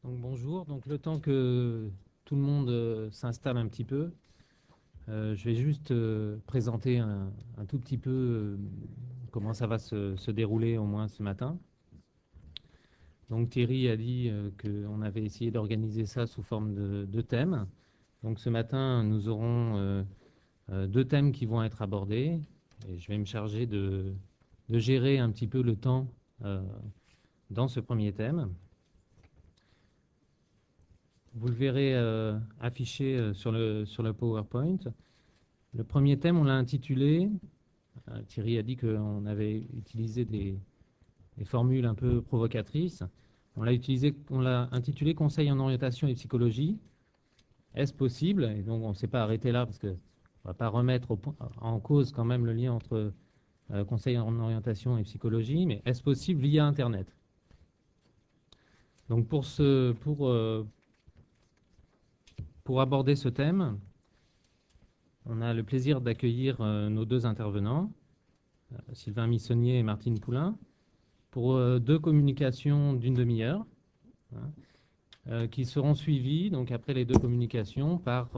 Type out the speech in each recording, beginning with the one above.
Donc bonjour, donc le temps que tout le monde s'installe un petit peu, je vais juste présenter un tout petit peu comment ça va se dérouler au moins ce matin. Donc Thierry a dit qu'on avait essayé d'organiser ça sous forme de thèmes. Donc ce matin, nous aurons deux thèmes qui vont être abordés et je vais me charger de gérer un petit peu le temps euh, dans ce premier thème. Vous le verrez affiché sur le PowerPoint. Le premier thème, on l'a intitulé, Thierry a dit qu'on avait utilisé des formules un peu provocatrices. On l'a intitulé Conseil en orientation et psychologie. Est-ce possible? Et donc on ne s'est pas arrêté là parce qu'on ne va pas remettre en cause quand même le lien entre conseil en orientation et psychologie, mais est-ce possible via Internet? Donc pour aborder ce thème, on a le plaisir d'accueillir nos deux intervenants, Sylvain Missonnier et Martine Poulain, pour deux communications d'une demi-heure, hein, qui seront suivies, donc après les deux communications, par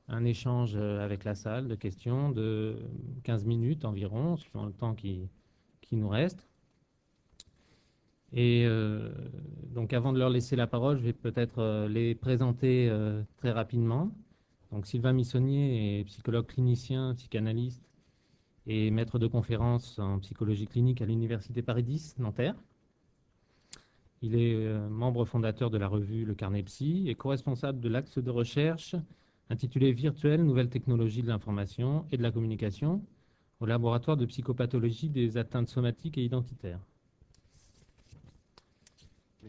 un échange avec la salle de questions de 15 minutes environ, suivant le temps qui nous reste. Et donc avant de leur laisser la parole, je vais peut-être les présenter très rapidement. Donc Sylvain Missonnier est psychologue clinicien, psychanalyste et maître de conférences en psychologie clinique à l'Université Paris X, Nanterre. Il est membre fondateur de la revue Le Carnet Psy et co-responsable de l'axe de recherche intitulé Virtuelles, nouvelles technologies de l'information et de la communication au laboratoire de psychopathologie des atteintes somatiques et identitaires.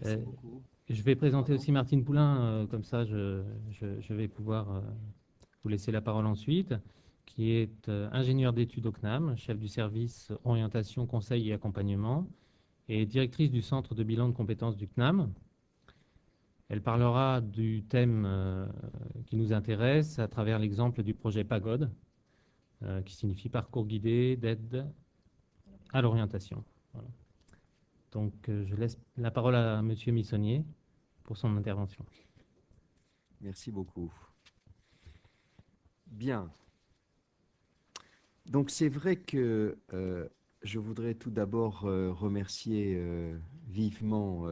Merci beaucoup. Je vais présenter Pardon. aussi Martine Poulain, comme ça je vais pouvoir vous laisser la parole ensuite, qui est ingénieure d'études au CNAM, chef du service orientation, conseil et accompagnement, et directrice du centre de bilan de compétences du CNAM. Elle parlera du thème qui nous intéresse à travers l'exemple du projet Pagode, qui signifie parcours guidé d'aide à l'orientation. Voilà. Donc je laisse la parole à Monsieur Missonnier pour son intervention. Merci beaucoup. Bien. Donc c'est vrai que je voudrais tout d'abord remercier vivement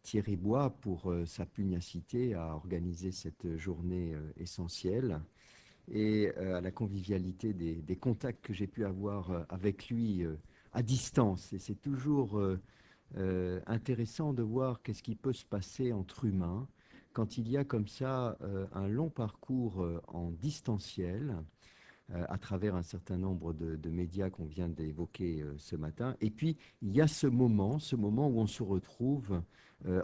Thierry Bois pour sa pugnacité à organiser cette journée essentielle et à la convivialité des contacts que j'ai pu avoir avec lui à distance. Et c'est toujours intéressant de voir qu'est-ce qui peut se passer entre humains quand il y a comme ça un long parcours en distanciel à travers un certain nombre de médias qu'on vient d'évoquer ce matin. Et puis, il y a ce moment où on se retrouve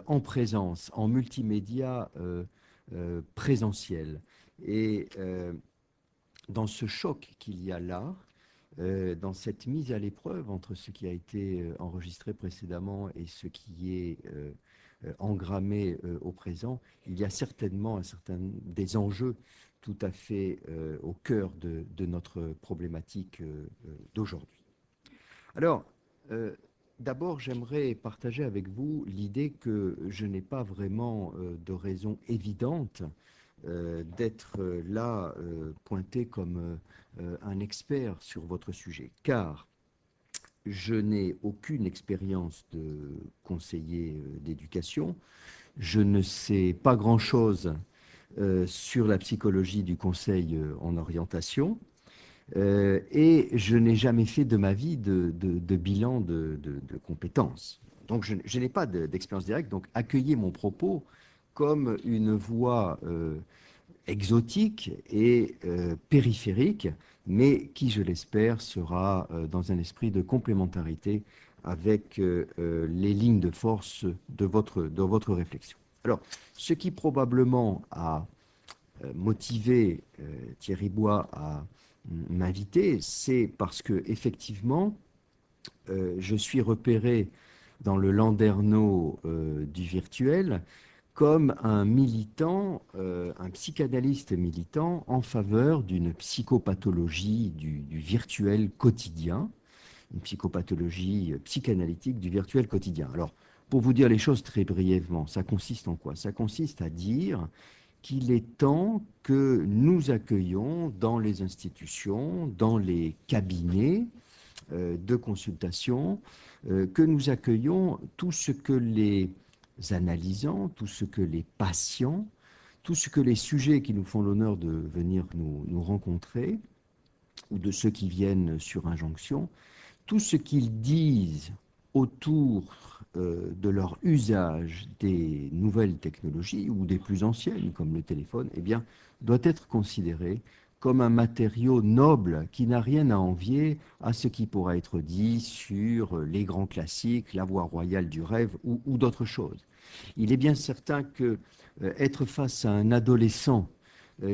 en présence, en multimédia présentiel. Et dans ce choc qu'il y a là, dans cette mise à l'épreuve entre ce qui a été enregistré précédemment et ce qui est engrammé au présent, il y a certainement des enjeux tout à fait au cœur de notre problématique d'aujourd'hui. Alors, d'abord, j'aimerais partager avec vous l'idée que je n'ai pas vraiment de raison évidente d'être là pointé comme un expert sur votre sujet, car je n'ai aucune expérience de conseiller d'éducation, je ne sais pas grand-chose sur la psychologie du conseil en orientation, et je n'ai jamais fait de ma vie de bilan de compétences. Donc je n'ai pas d'expérience directe, donc accueillez mon propos comme une voie exotique et périphérique, mais qui, je l'espère, sera dans un esprit de complémentarité avec les lignes de force de votre réflexion. Alors, ce qui probablement a motivé Thierry Bois à m'inviter, c'est parce que effectivement, je suis repéré dans le landerneau du virtuel comme un militant, un psychanalyste militant en faveur d'une psychopathologie du virtuel quotidien, une psychopathologie psychanalytique du virtuel quotidien. Alors, Pour vous dire les choses très brièvement, ça consiste en quoi? Ça consiste à dire qu'il est temps que nous accueillons dans les institutions, dans les cabinets de consultation, que nous accueillons tout ce que les analysants, tout ce que les patients, tout ce que les sujets qui nous font l'honneur de venir nous rencontrer, ou de ceux qui viennent sur injonction, tout ce qu'ils disent autour de leur usage des nouvelles technologies ou des plus anciennes, comme le téléphone, eh bien, doit être considéré comme un matériau noble qui n'a rien à envier à ce qui pourra être dit sur les grands classiques, la voie royale du rêve ou d'autres choses. Il est bien certain que être face à un adolescent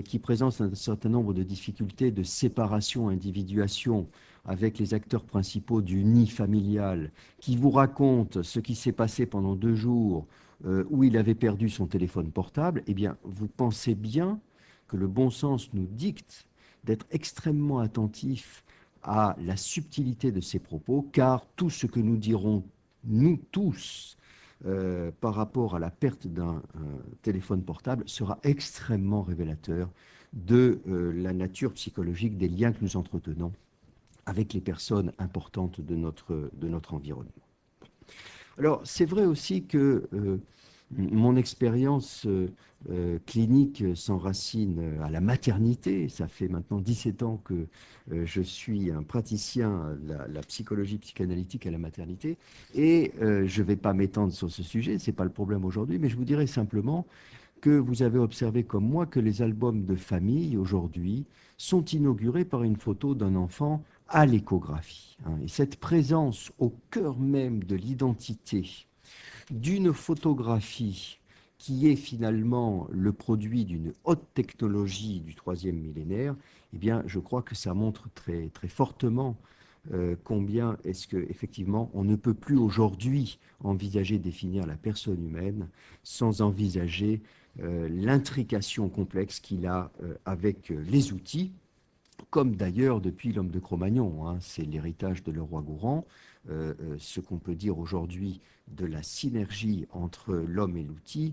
qui présente un certain nombre de difficultés de séparation, individuation avec les acteurs principaux du nid familial, qui vous raconte ce qui s'est passé pendant 2 jours où il avait perdu son téléphone portable, eh bien, vous pensez bien que le bon sens nous dicte d'être extrêmement attentif à la subtilité de ces propos, car tout ce que nous dirons, nous tous, par rapport à la perte d'un téléphone portable sera extrêmement révélateur de la nature psychologique des liens que nous entretenons avec les personnes importantes de notre environnement. Alors, c'est vrai aussi que mon expérience clinique s'enracine à la maternité. Ça fait maintenant 17 ans que je suis un praticien de la psychologie psychanalytique à la maternité. Et je ne vais pas m'étendre sur ce sujet, ce n'est pas le problème aujourd'hui, mais je vous dirais simplement que vous avez observé comme moi que les albums de famille aujourd'hui sont inaugurés par une photo d'un enfant à l'échographie. Et cette présence au cœur même de l'identité d'une photographie qui est finalement le produit d'une haute technologie du 3e millénaire, eh bien, je crois que ça montre très, très fortement combien est-ce qu'effectivement, on ne peut plus aujourd'hui envisager définir la personne humaine sans envisager l'intrication complexe qu'il a avec les outils, comme d'ailleurs depuis l'homme de Cro-Magnon, c'est l'héritage de Leroi-Gourhan, ce qu'on peut dire aujourd'hui de la synergie entre l'homme et l'outil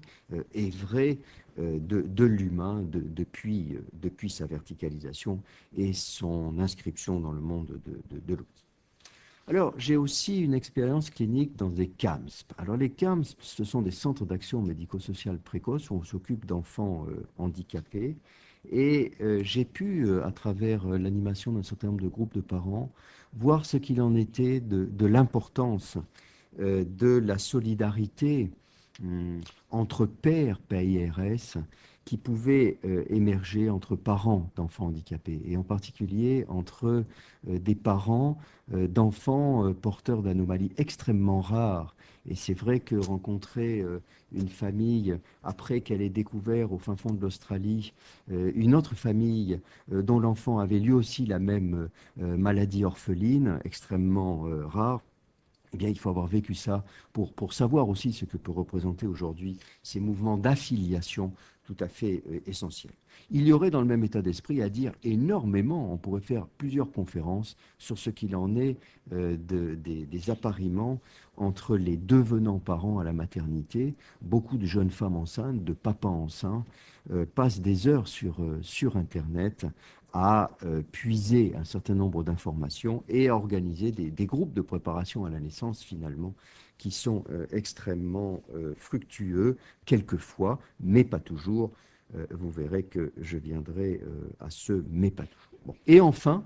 est vrai de l'humain depuis sa verticalisation et son inscription dans le monde de l'outil. Alors, j'ai aussi une expérience clinique dans des CAMSP. Alors, les CAMSP, ce sont des centres d'action médico-sociale précoce où on s'occupe d'enfants handicapés. Et j'ai pu, à travers l'animation d'un certain nombre de groupes de parents, voir ce qu'il en était de l'importance de la solidarité entre pairs PAIRS qui pouvait émerger entre parents d'enfants handicapés, et en particulier entre des parents d'enfants porteurs d'anomalies extrêmement rares. Et c'est vrai que rencontrer une famille, après qu'elle ait découvert au fin fond de l'Australie une autre famille dont l'enfant avait lui aussi la même maladie orpheline, extrêmement rare, eh bien, il faut avoir vécu ça pour savoir aussi ce que peut représenter aujourd'hui ces mouvements d'affiliation tout à fait essentiels. Il y aurait dans le même état d'esprit à dire énormément, on pourrait faire plusieurs conférences sur ce qu'il en est des appariements entre les devenants parents à la maternité. Beaucoup de jeunes femmes enceintes, de papas enceints, passent des heures sur Internet à puiser un certain nombre d'informations et à organiser des groupes de préparation à la naissance, finalement, qui sont extrêmement fructueux, quelquefois, mais pas toujours. Vous verrez que je viendrai à ce mais pas toujours. Bon. Et enfin,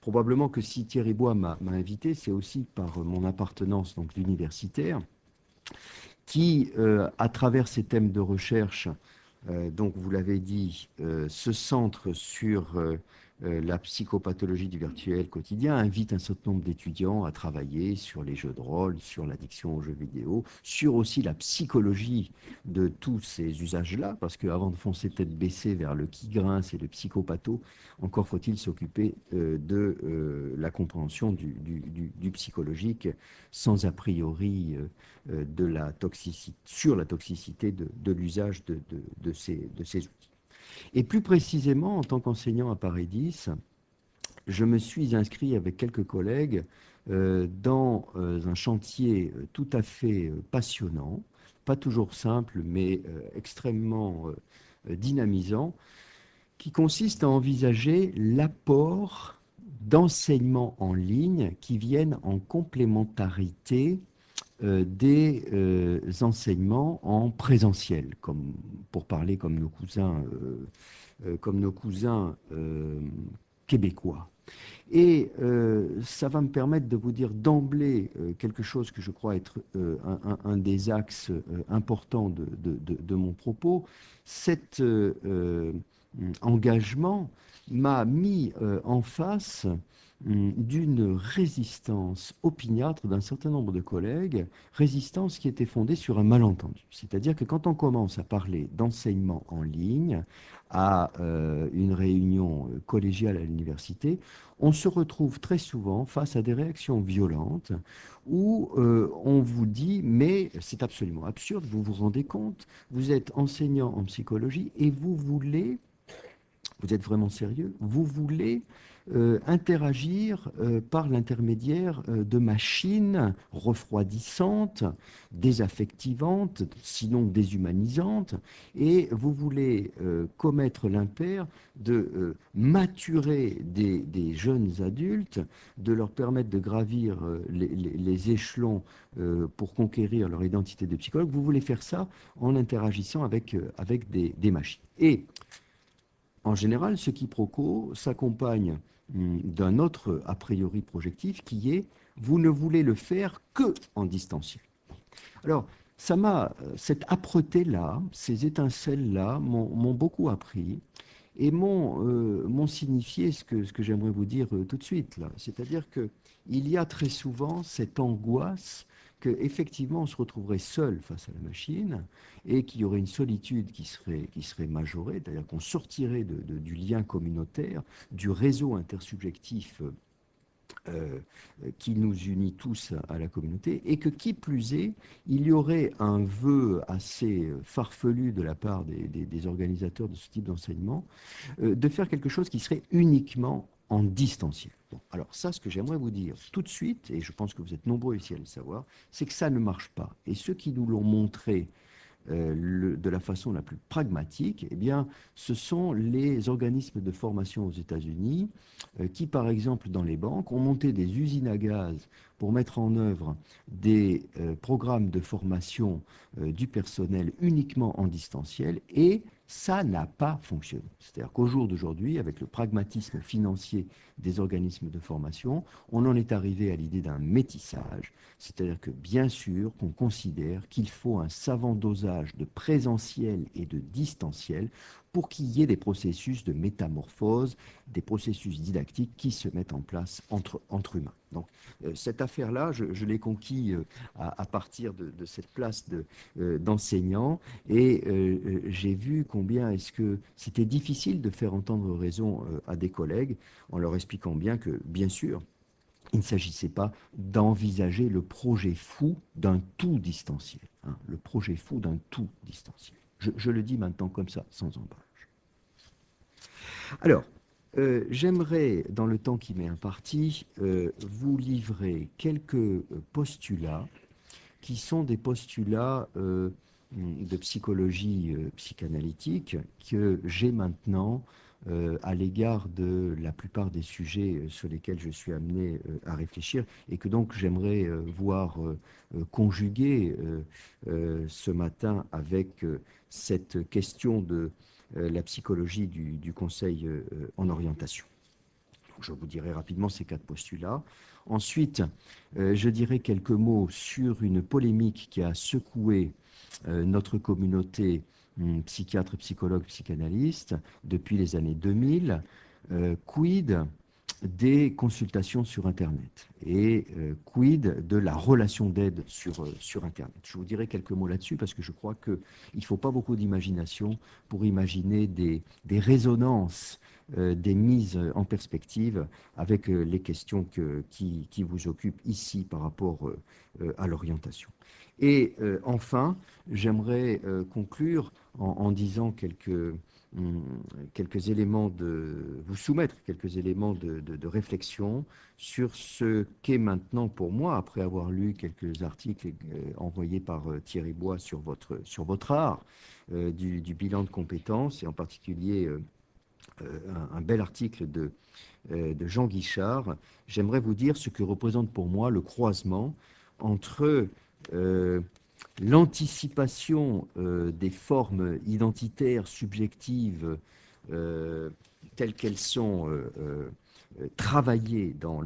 probablement que si Thierry Bois m'a invité, c'est aussi par mon appartenance donc universitaire, qui, à travers ces thèmes de recherche, donc vous l'avez dit, se centre sur la psychopathologie du virtuel quotidien, invite un certain nombre d'étudiants à travailler sur les jeux de rôle, sur l'addiction aux jeux vidéo, sur aussi la psychologie de tous ces usages-là, parce qu'avant de foncer tête baissée vers le qui grince et le psychopatho, encore faut-il s'occuper de la compréhension du psychologique sans a priori sur la toxicité de l'usage de ces outils. Et plus précisément, en tant qu'enseignant à Paris 10, je me suis inscrit avec quelques collègues dans un chantier tout à fait passionnant, pas toujours simple, mais extrêmement dynamisant, qui consiste à envisager l'apport d'enseignements en ligne qui viennent en complémentarité des enseignements en présentiel, comme, pour parler comme nos cousins québécois. Et ça va me permettre de vous dire d'emblée quelque chose que je crois être un des axes importants de mon propos. Cet engagement m'a mis en face d'une résistance opiniâtre d'un certain nombre de collègues, résistance qui était fondée sur un malentendu. C'est-à-dire que quand on commence à parler d'enseignement en ligne à une réunion collégiale à l'université, on se retrouve très souvent face à des réactions violentes où on vous dit « mais c'est absolument absurde, vous vous rendez compte, vous êtes enseignant en psychologie et vous êtes vraiment sérieux, vous voulez interagir par l'intermédiaire de machines refroidissantes, désaffectivantes, sinon déshumanisantes, et vous voulez commettre l'impair de maturer des jeunes adultes, de leur permettre de gravir les échelons pour conquérir leur identité de psychologue. Vous voulez faire ça en interagissant avec des machines. Et en général, ce quiproquo s'accompagne d'un autre a priori projectif qui est vous ne voulez le faire que en distanciel. Alors, cette âpreté-là, ces étincelles-là m'ont beaucoup appris et m'ont signifié ce que j'aimerais vous dire tout de suite là. C'est-à-dire qu'il y a très souvent cette angoisse qu'effectivement on se retrouverait seul face à la machine et qu'il y aurait une solitude qui serait majorée, c'est-à-dire qu'on sortirait du lien communautaire, du réseau intersubjectif qui nous unit tous à la communauté, et que qui plus est, il y aurait un vœu assez farfelu de la part des organisateurs de ce type d'enseignement de faire quelque chose qui serait uniquement en distanciel. Bon, alors ça, ce que j'aimerais vous dire tout de suite, et je pense que vous êtes nombreux ici à le savoir, c'est que ça ne marche pas. Et ceux qui nous l'ont montré de la façon la plus pragmatique, eh bien, ce sont les organismes de formation aux États-Unis qui, par exemple, dans les banques, ont monté des usines à gaz pour mettre en œuvre des programmes de formation du personnel uniquement en distanciel, et ça n'a pas fonctionné. C'est-à-dire qu'au jour d'aujourd'hui, avec le pragmatisme financier des organismes de formation, on en est arrivé à l'idée d'un métissage, c'est-à-dire que bien sûr qu'on considère qu'il faut un savant dosage de présentiel et de distanciel pour qu'il y ait des processus de métamorphose, des processus didactiques qui se mettent en place entre humains. Donc cette affaire-là, je l'ai conquis à partir de cette place d'enseignant, et j'ai vu combien est-ce que c'était difficile de faire entendre raison à des collègues en leur expliquant bien que, bien sûr, il ne s'agissait pas d'envisager le projet fou d'un tout distanciel, hein, le projet fou d'un tout distanciel. Je le dis maintenant comme ça, sans embâche. Alors, j'aimerais, dans le temps qui m'est imparti, vous livrer quelques postulats qui sont des postulats de psychologie psychanalytique que j'ai maintenant à l'égard de la plupart des sujets sur lesquels je suis amené à réfléchir, et que donc j'aimerais voir conjuguer ce matin avec cette question de la psychologie du conseil en orientation. Donc, je vous dirai rapidement ces 4 postulats. Ensuite, je dirai quelques mots sur une polémique qui a secoué notre communauté psychiatre, psychologue, psychanalyste depuis les années 2000. Quid des consultations sur Internet et quid de la relation d'aide sur Internet. Je vous dirai quelques mots là-dessus parce que je crois qu'il ne faut pas beaucoup d'imagination pour imaginer des résonances, des mises en perspective avec les questions qui vous occupent ici par rapport à l'orientation. Et enfin, j'aimerais conclure en disant quelques quelques éléments vous soumettre quelques éléments de réflexion sur ce qu'est maintenant pour moi, après avoir lu quelques articles envoyés par Thierry Bois sur votre art, du bilan de compétences, et en particulier un bel article de Jean Guichard. J'aimerais vous dire ce que représente pour moi le croisement entre l'anticipation des formes identitaires subjectives telles qu'elles sont travaillées dans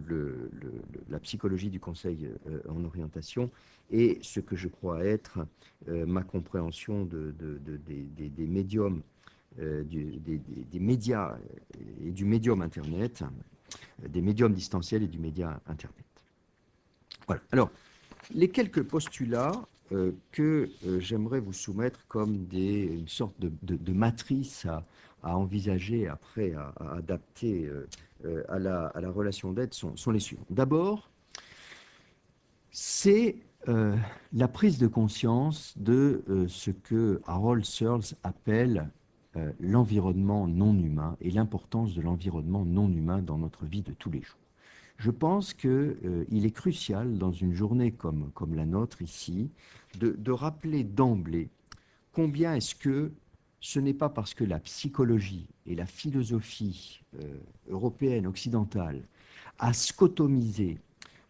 la psychologie du conseil en orientation, et ce que je crois être ma compréhension des médiums, des médias et du médium Internet, des médiums distanciels et du média Internet. Voilà. Alors, les quelques postulats que j'aimerais vous soumettre comme une sorte de matrice à envisager après, à adapter à la relation d'aide sont les suivants. D'abord, c'est la prise de conscience de ce que Harold Searle appelle l'environnement non humain et l'importance de l'environnement non humain dans notre vie de tous les jours. Je pense qu'il est crucial dans une journée comme la nôtre ici de rappeler d'emblée combien est-ce que ce n'est pas parce que la psychologie et la philosophie européenne, occidentale, a scotomisé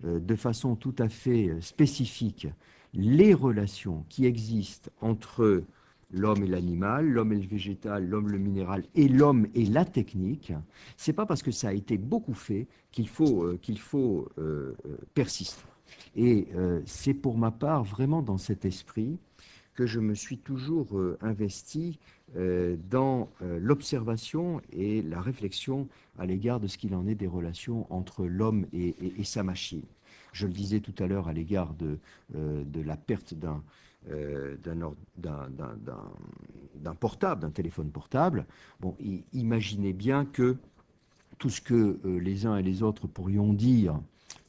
de façon tout à fait spécifique les relations qui existent entre l'homme et l'animal, l'homme et le végétal, l'homme le minéral et l'homme et la technique. C'est pas parce que ça a été beaucoup fait qu'il faut persister. Et c'est pour ma part vraiment dans cet esprit que je me suis toujours investi dans l'observation et la réflexion à l'égard de ce qu'il en est des relations entre l'homme et sa machine. Je le disais tout à l'heure à l'égard de la perte d'un portable, d'un téléphone portable. Bon, imaginez bien que tout ce que les uns et les autres pourrions dire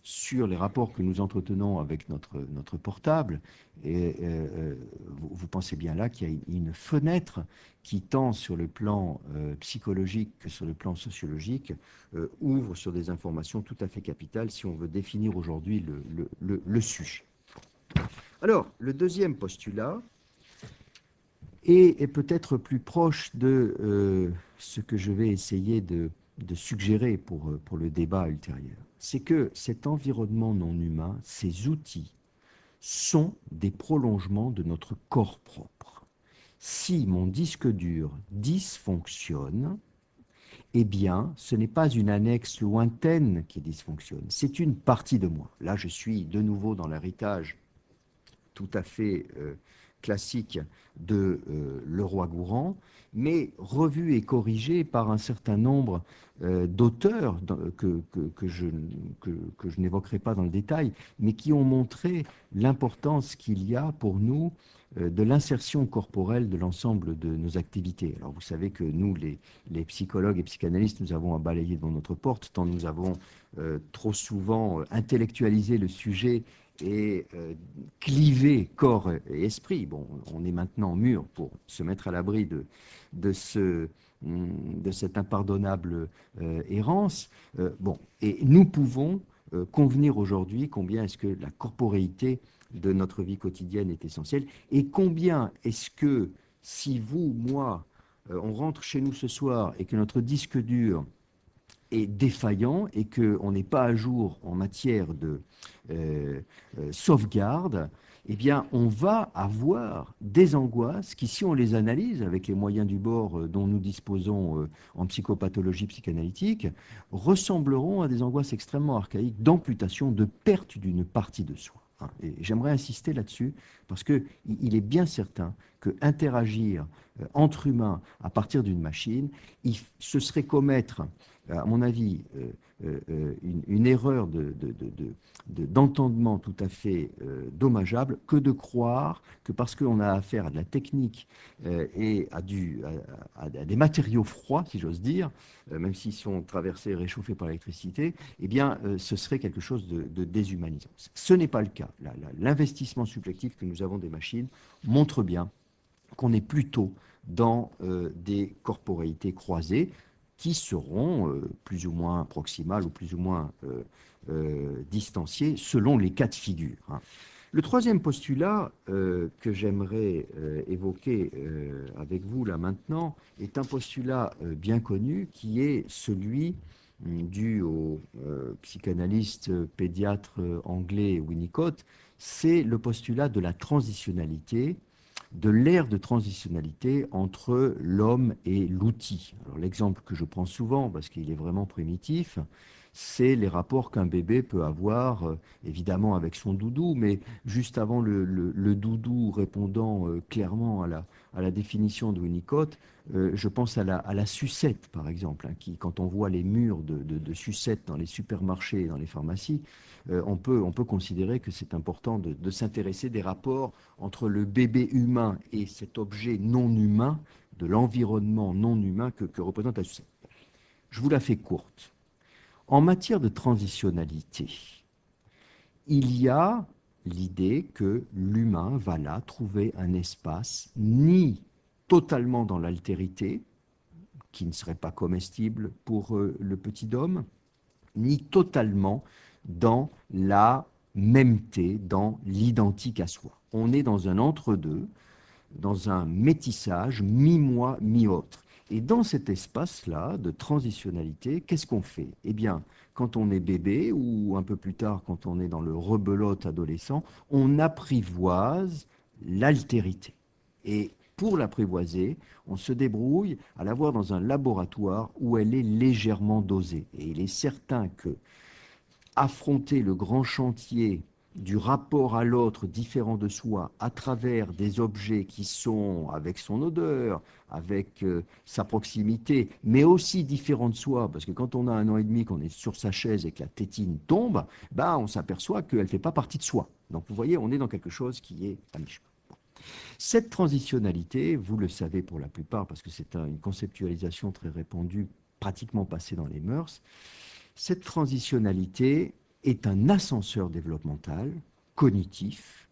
sur les rapports que nous entretenons avec notre portable, et vous pensez bien là qu'il y a une fenêtre qui, tant sur le plan psychologique que sur le plan sociologique, ouvre sur des informations tout à fait capitales si on veut définir aujourd'hui le sujet. Alors, le deuxième postulat est peut-être plus proche de ce que je vais essayer de suggérer pour le débat ultérieur. C'est que cet environnement non humain, ces outils, sont des prolongements de notre corps propre. Si mon disque dur dysfonctionne, eh bien, ce n'est pas une annexe lointaine qui dysfonctionne, c'est une partie de moi. Là, je suis de nouveau dans l'héritage tout à fait classique de Leroi-Gourhan, mais revu et corrigé par un certain nombre d'auteurs que je n'évoquerai pas dans le détail, mais qui ont montré l'importance qu'il y a pour nous de l'insertion corporelle de l'ensemble de nos activités. Alors vous savez que nous, les psychologues et psychanalystes, nous avons à balayer devant notre porte, tant nous avons trop souvent intellectualisé le sujet et cliver corps et esprit. Bon, on est maintenant mûr pour se mettre à l'abri de cette impardonnable errance. Bon, et nous pouvons convenir aujourd'hui combien est-ce que la corporéité de notre vie quotidienne est essentielle, et combien est-ce que si vous, moi, on rentre chez nous ce soir et que notre disque dur est défaillant et qu'on n'est pas à jour en matière de sauvegarde, eh bien, on va avoir des angoisses qui, si on les analyse avec les moyens du bord dont nous disposons en psychopathologie psychanalytique, ressembleront à des angoisses extrêmement archaïques d'amputation, de perte d'une partie de soi. Et j'aimerais insister là-dessus parce qu'il est bien certain que interagir entre humains à partir d'une machine, ce serait commettre, à mon avis, une erreur d'entendement tout à fait dommageable que de croire que parce qu'on a affaire à de la technique et à des matériaux froids, si j'ose dire, même s'ils sont traversés et réchauffés par l'électricité, eh bien, ce serait quelque chose de déshumanisant. Ce n'est pas le cas. L'investissement subjectif que nous avons des machines montre bien qu'on est plutôt dans des corporéités croisées qui seront plus ou moins proximales ou plus ou moins distanciées selon les cas de figure, hein. Le troisième postulat que j'aimerais évoquer avec vous là maintenant est un postulat bien connu qui est celui dû au psychanalyste pédiatre anglais Winnicott. C'est le postulat de la transitionnalité, de l'ère de transitionnalité entre l'homme et l'outil. Alors l'exemple que je prends souvent, parce qu'il est vraiment primitif, c'est les rapports qu'un bébé peut avoir, évidemment avec son doudou, mais juste avant le doudou répondant clairement à la définition de Winnicott, je pense à la sucette, par exemple, hein, qui, quand on voit les murs de sucettes dans les supermarchés et dans les pharmacies, on peut considérer que c'est important de s'intéresser des rapports entre le bébé humain et cet objet non humain, de l'environnement non humain que représente la sucette. Je vous la fais courte. En matière de transitionnalité, il y a l'idée que l'humain va là trouver un espace ni totalement dans l'altérité, qui ne serait pas comestible pour le petit homme, ni totalement dans la mêmeté, dans l'identique à soi. On est dans un entre-deux, dans un métissage mi-moi, mi-autre. Et dans cet espace-là de transitionnalité, qu'est-ce qu'on fait? Eh bien, quand on est bébé ou un peu plus tard, quand on est dans le rebelote adolescent, on apprivoise l'altérité. Et pour l'apprivoiser, on se débrouille à l'avoir dans un laboratoire où elle est légèrement dosée. Et il est certain que affronter le grand chantier du rapport à l'autre différent de soi à travers des objets qui sont avec son odeur, avec sa proximité, mais aussi différents de soi, parce que quand on a 1 an et demi, qu'on est sur sa chaise et que la tétine tombe, on s'aperçoit qu'elle ne fait pas partie de soi. Donc vous voyez, on est dans quelque chose qui est à mi-chemin. Cette transitionnalité, vous le savez pour la plupart, parce que c'est une conceptualisation très répandue, pratiquement passée dans les mœurs, cette transitionnalité est un ascenseur développemental, cognitif,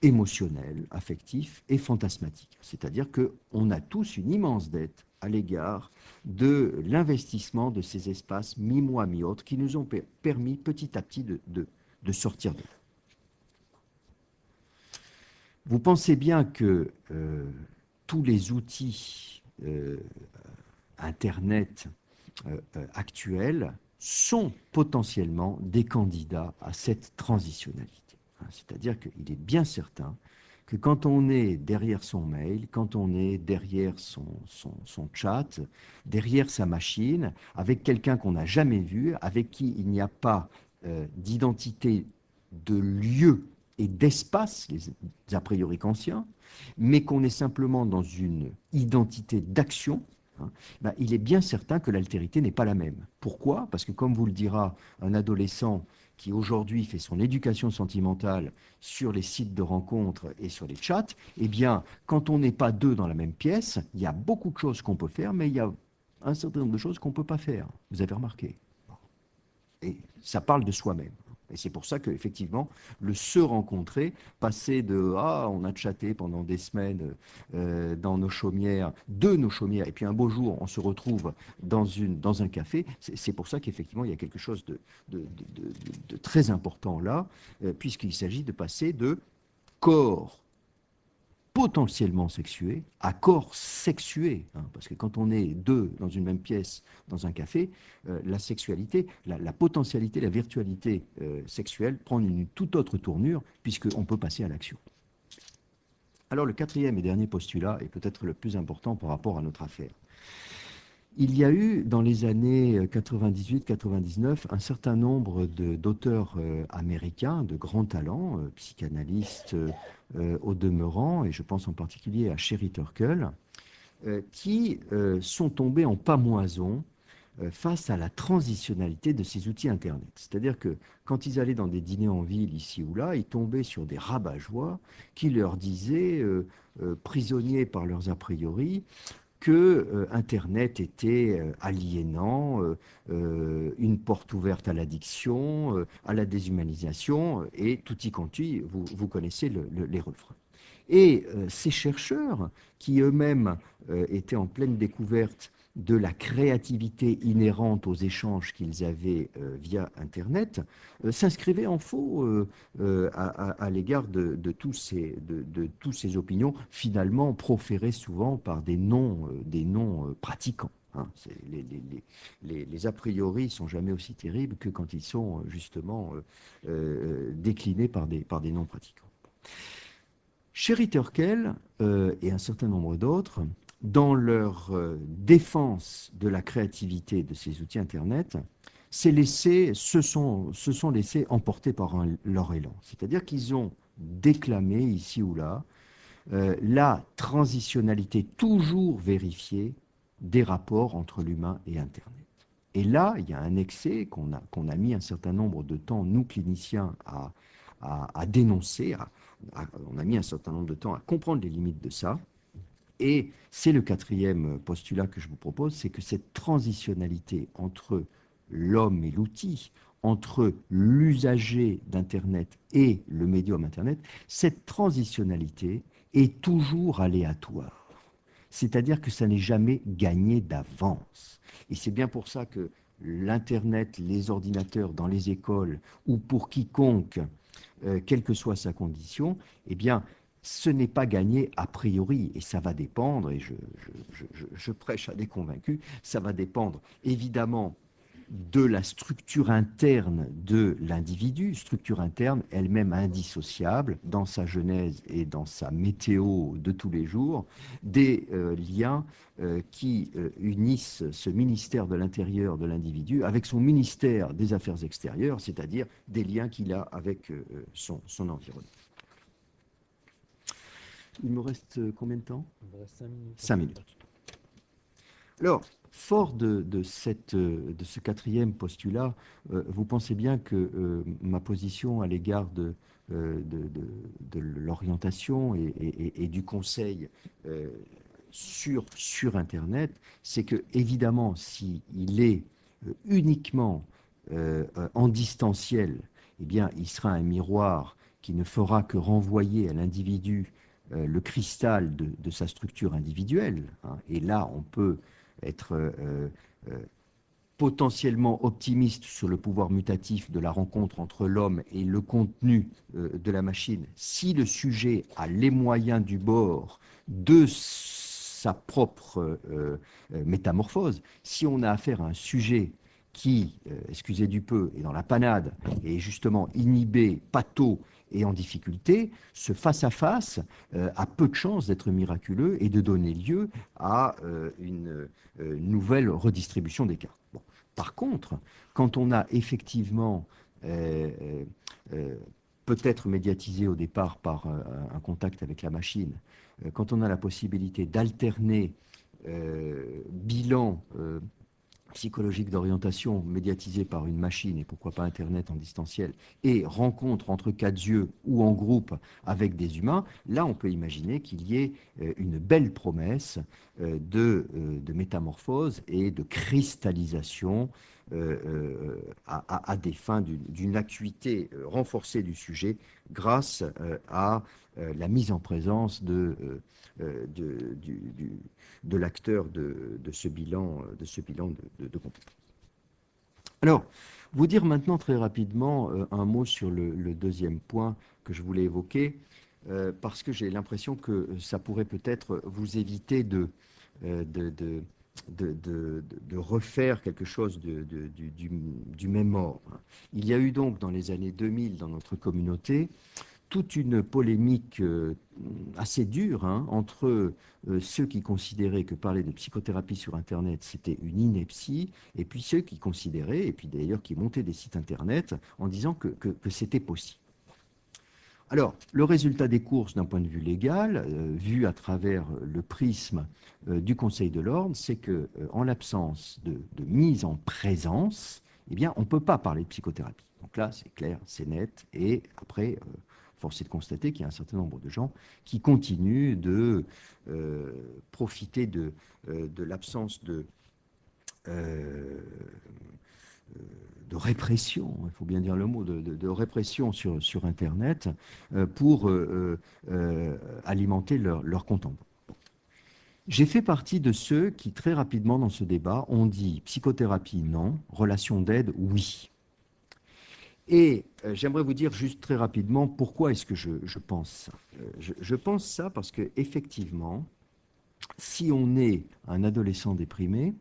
émotionnel, affectif et fantasmatique. C'est-à-dire qu'on a tous une immense dette à l'égard de l'investissement de ces espaces mi-moi, mi-autre qui nous ont permis petit à petit de sortir de là. Vous pensez bien que tous les outils Internet actuels sont potentiellement des candidats à cette transitionnalité. C'est-à-dire qu'il est bien certain que quand on est derrière son mail, quand on est derrière son chat, derrière sa machine, avec quelqu'un qu'on n'a jamais vu, avec qui il n'y a pas d'identité de lieu et d'espace, les a priori kantiens, mais qu'on est simplement dans une identité d'action, il est bien certain que l'altérité n'est pas la même. Pourquoi? Parce que comme vous le dira un adolescent qui aujourd'hui fait son éducation sentimentale sur les sites de rencontres et sur les chats, eh bien, quand on n'est pas deux dans la même pièce, il y a beaucoup de choses qu'on peut faire, mais il y a un certain nombre de choses qu'on ne peut pas faire. Vous avez remarqué. Et ça parle de soi-même. Et c'est pour ça qu'effectivement, le se rencontrer, passer de « Ah, on a chatté pendant des semaines dans nos chaumières, de nos chaumières, et puis un beau jour, on se retrouve dans un café », c'est pour ça qu'effectivement, il y a quelque chose de très important là, puisqu'il s'agit de passer de corps potentiellement sexué à corps sexué, parce que quand on est deux dans une même pièce, dans un café, la sexualité, la potentialité, la virtualité sexuelle prend une toute autre tournure, puisqu'on peut passer à l'action. Alors le quatrième et dernier postulat est peut-être le plus important par rapport à notre affaire. Il y a eu, dans les années 98-99, un certain nombre d'auteurs américains de grand talent, psychanalystes au demeurant, et je pense en particulier à Sherry Turkle, qui sont tombés en pamoison face à la transitionnalité de ces outils Internet. C'est-à-dire que quand ils allaient dans des dîners en ville, ici ou là, ils tombaient sur des rabat-joie qui leur disaient, prisonniers par leurs a priori, que Internet était aliénant, une porte ouverte à l'addiction, à la déshumanisation, et tutti quanti, vous connaissez les refrains. Et ces chercheurs, qui eux-mêmes étaient en pleine découverte de la créativité inhérente aux échanges qu'ils avaient via Internet, s'inscrivaient en faux à l'égard de tous ces opinions, finalement proférées souvent par des noms pratiquants. Hein. Les a priori sont jamais aussi terribles que quand ils sont justement déclinés par des noms pratiquants. Sherry Turkle et un certain nombre d'autres, dans leur défense de la créativité de ces outils Internet, se sont laissés emporter par leur élan. C'est-à-dire qu'ils ont déclamé ici ou là la transitionnalité toujours vérifiée des rapports entre l'humain et Internet. Et là, il y a un excès qu'on a mis un certain nombre de temps, nous cliniciens, à dénoncer. On a mis un certain nombre de temps à comprendre les limites de ça. Et c'est le quatrième postulat que je vous propose, c'est que cette transitionnalité entre l'homme et l'outil, entre l'usager d'Internet et le médium Internet, cette transitionnalité est toujours aléatoire. C'est-à-dire que ça n'est jamais gagné d'avance. Et c'est bien pour ça que l'Internet, les ordinateurs dans les écoles, ou pour quiconque, quelle que soit sa condition, eh bien, ce n'est pas gagné a priori, et ça va dépendre, et je prêche à des convaincus, ça va dépendre évidemment de la structure interne de l'individu, structure interne elle-même indissociable dans sa genèse et dans sa météo de tous les jours, des liens qui unissent ce ministère de l'Intérieur de l'individu avec son ministère des Affaires extérieures, c'est-à-dire des liens qu'il a avec son environnement. Il me reste combien de temps? Il me reste 5 minutes. 5 minutes. Alors, fort de ce quatrième postulat, vous pensez bien que ma position à l'égard de l'orientation et du conseil sur Internet, c'est que, évidemment, s'il est uniquement en distanciel, eh bien, il sera un miroir qui ne fera que renvoyer à l'individu le cristal de sa structure individuelle. Hein. Et là, on peut être potentiellement optimiste sur le pouvoir mutatif de la rencontre entre l'homme et le contenu de la machine, si le sujet a les moyens du bord de sa propre métamorphose, si on a affaire à un sujet qui, excusez du peu, est dans la panade, est justement inhibé, pâteau et en difficulté, ce face-à-face a peu de chances d'être miraculeux et de donner lieu à une nouvelle redistribution des cartes. Bon. Par contre, quand on a effectivement peut-être médiatisé au départ par un contact avec la machine, quand on a la possibilité d'alterner bilan psychologique d'orientation médiatisé par une machine et pourquoi pas Internet en distanciel et rencontre entre quatre yeux ou en groupe avec des humains, là on peut imaginer qu'il y ait une belle promesse de métamorphose et de cristallisation à des fins d'une acuité renforcée du sujet grâce à la mise en présence de l'acteur de ce bilan de compétences. Alors, vous dire maintenant très rapidement un mot sur le deuxième point que je voulais évoquer, parce que j'ai l'impression que ça pourrait peut-être vous éviter de refaire quelque chose du même ordre. Il y a eu donc dans les années 2000 dans notre communauté toute une polémique assez dure entre ceux qui considéraient que parler de psychothérapie sur Internet, c'était une ineptie, et puis ceux qui considéraient, et puis d'ailleurs qui montaient des sites Internet en disant que c'était possible. Alors, le résultat des courses d'un point de vue légal, vu à travers le prisme du Conseil de l'ordre, c'est que, en l'absence de mise en présence, eh bien, on ne peut pas parler de psychothérapie. Donc là, c'est clair, c'est net, et après, force est de constater qu'il y a un certain nombre de gens qui continuent de profiter de l'absence de répression, il faut bien dire le mot, de répression sur Internet pour alimenter leur compte en banque. J'ai fait partie de ceux qui, très rapidement dans ce débat, ont dit psychothérapie, non, relation d'aide, oui. Et j'aimerais vous dire juste très rapidement pourquoi est-ce que je pense ça. Je pense ça parce que effectivement, si on est un adolescent déprimé,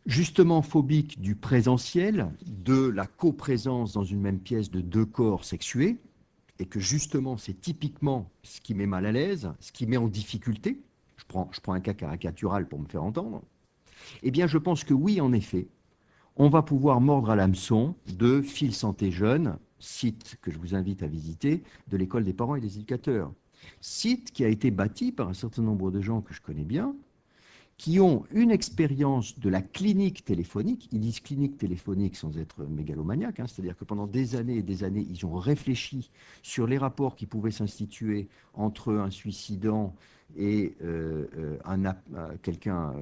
justement phobique du présentiel, de la coprésence dans une même pièce de deux corps sexués, et que justement c'est typiquement ce qui met mal à l'aise, ce qui met en difficulté, je prends un cas caricatural pour me faire entendre, eh bien je pense que oui, en effet, on va pouvoir mordre à l'hameçon de Fil Santé Jeune, site que je vous invite à visiter, de l'École des parents et des éducateurs. Site qui a été bâti par un certain nombre de gens que je connais bien, qui ont une expérience de la clinique téléphonique. Ils disent clinique téléphonique sans être mégalomaniaque, hein, c'est-à-dire que pendant des années et des années, ils ont réfléchi sur les rapports qui pouvaient s'instituer entre un suicidant et quelqu'un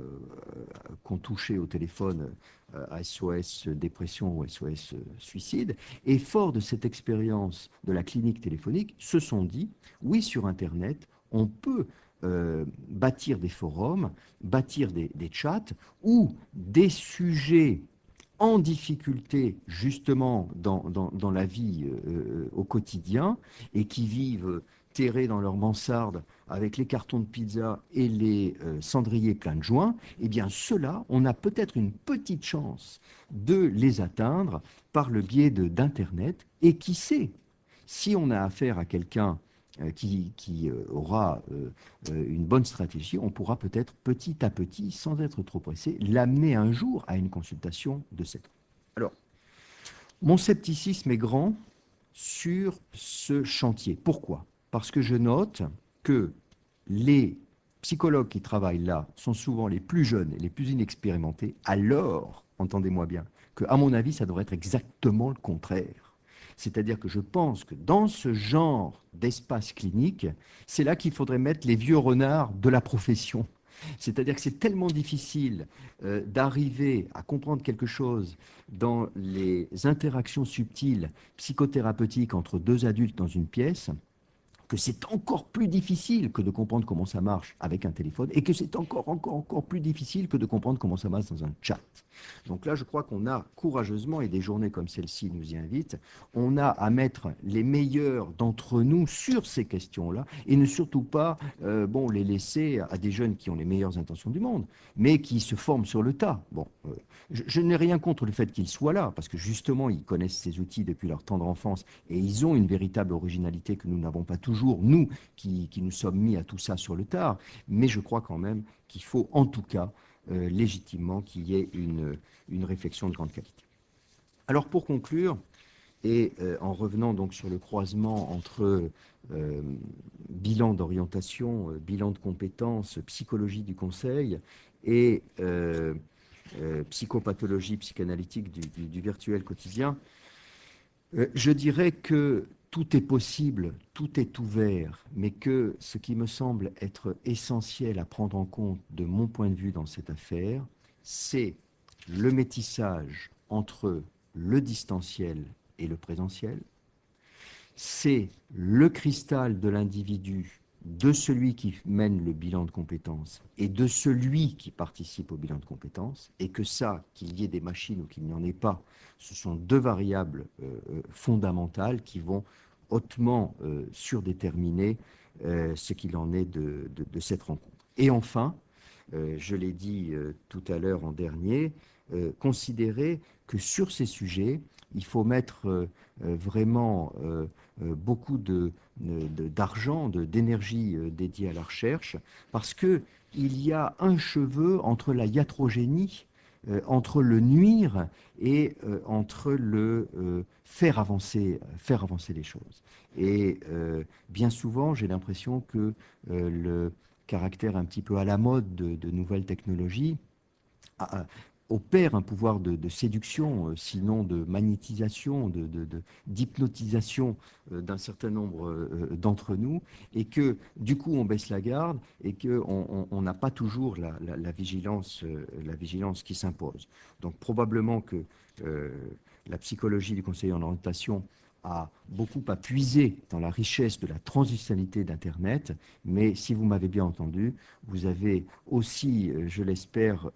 qu'on touchait au téléphone à SOS dépression ou SOS suicide. Et fort de cette expérience de la clinique téléphonique, se sont dit, oui, sur Internet, on peut bâtir des forums, bâtir des chats où des sujets en difficulté justement dans la vie au quotidien et qui vivent terrés dans leur mansarde avec les cartons de pizza et les cendriers pleins de joints, eh bien ceux-là, on a peut-être une petite chance de les atteindre par le biais d'Internet. Et qui sait, si on a affaire à quelqu'un qui aura une bonne stratégie, on pourra peut-être petit à petit, sans être trop pressé, l'amener un jour à une consultation de cette. Alors, mon scepticisme est grand sur ce chantier. Pourquoi? Parce que je note que les psychologues qui travaillent là sont souvent les plus jeunes et les plus inexpérimentés, alors, entendez-moi bien, que, à mon avis, ça devrait être exactement le contraire. C'est-à-dire que je pense que dans ce genre d'espace clinique, c'est là qu'il faudrait mettre les vieux renards de la profession. C'est-à-dire que c'est tellement difficile d'arriver à comprendre quelque chose dans les interactions subtiles psychothérapeutiques entre deux adultes dans une pièce, que c'est encore plus difficile que de comprendre comment ça marche avec un téléphone, et que c'est encore plus difficile que de comprendre comment ça marche dans un chat. Donc là, je crois qu'on a courageusement, et des journées comme celle-ci nous y invitent, on a à mettre les meilleurs d'entre nous sur ces questions-là, et ne surtout pas les laisser à des jeunes qui ont les meilleures intentions du monde, mais qui se forment sur le tas. Bon, je n'ai rien contre le fait qu'ils soient là, parce que justement, ils connaissent ces outils depuis leur tendre enfance, et ils ont une véritable originalité que nous n'avons pas toujours, nous qui nous sommes mis à tout ça sur le tard, mais je crois quand même qu'il faut en tout cas légitimement qu'il y ait une réflexion de grande qualité. Alors pour conclure, et en revenant donc sur le croisement entre bilan d'orientation, bilan de compétences, psychologie du conseil et psychopathologie psychanalytique du virtuel quotidien, je dirais que tout est possible, tout est ouvert, mais que ce qui me semble être essentiel à prendre en compte de mon point de vue dans cette affaire, c'est le métissage entre le distanciel et le présentiel, c'est le cristal de l'individu, de celui qui mène le bilan de compétences et de celui qui participe au bilan de compétences, et que ça, qu'il y ait des machines ou qu'il n'y en ait pas, ce sont deux variables fondamentales qui vont hautement surdéterminer ce qu'il en est de cette rencontre. Et enfin, je l'ai dit tout à l'heure en dernier, considérer que sur ces sujets, il faut mettre vraiment beaucoup d'argent, d'énergie dédiée à la recherche, parce qu'il y a un cheveu entre la iatrogénie, entre le nuire et entre le faire avancer les choses. Et bien souvent, j'ai l'impression que le caractère un petit peu à la mode de nouvelles technologies opère un pouvoir de séduction, sinon de magnétisation, d'hypnotisation d'un certain nombre d'entre nous, et que du coup on baisse la garde et qu'on n'a pas toujours la vigilance qui s'impose. Donc probablement que euh, la psychologie du conseiller en orientation a beaucoup à puiser dans la richesse de la transversalité d'Internet, mais si vous m'avez bien entendu, vous avez aussi, je l'espère,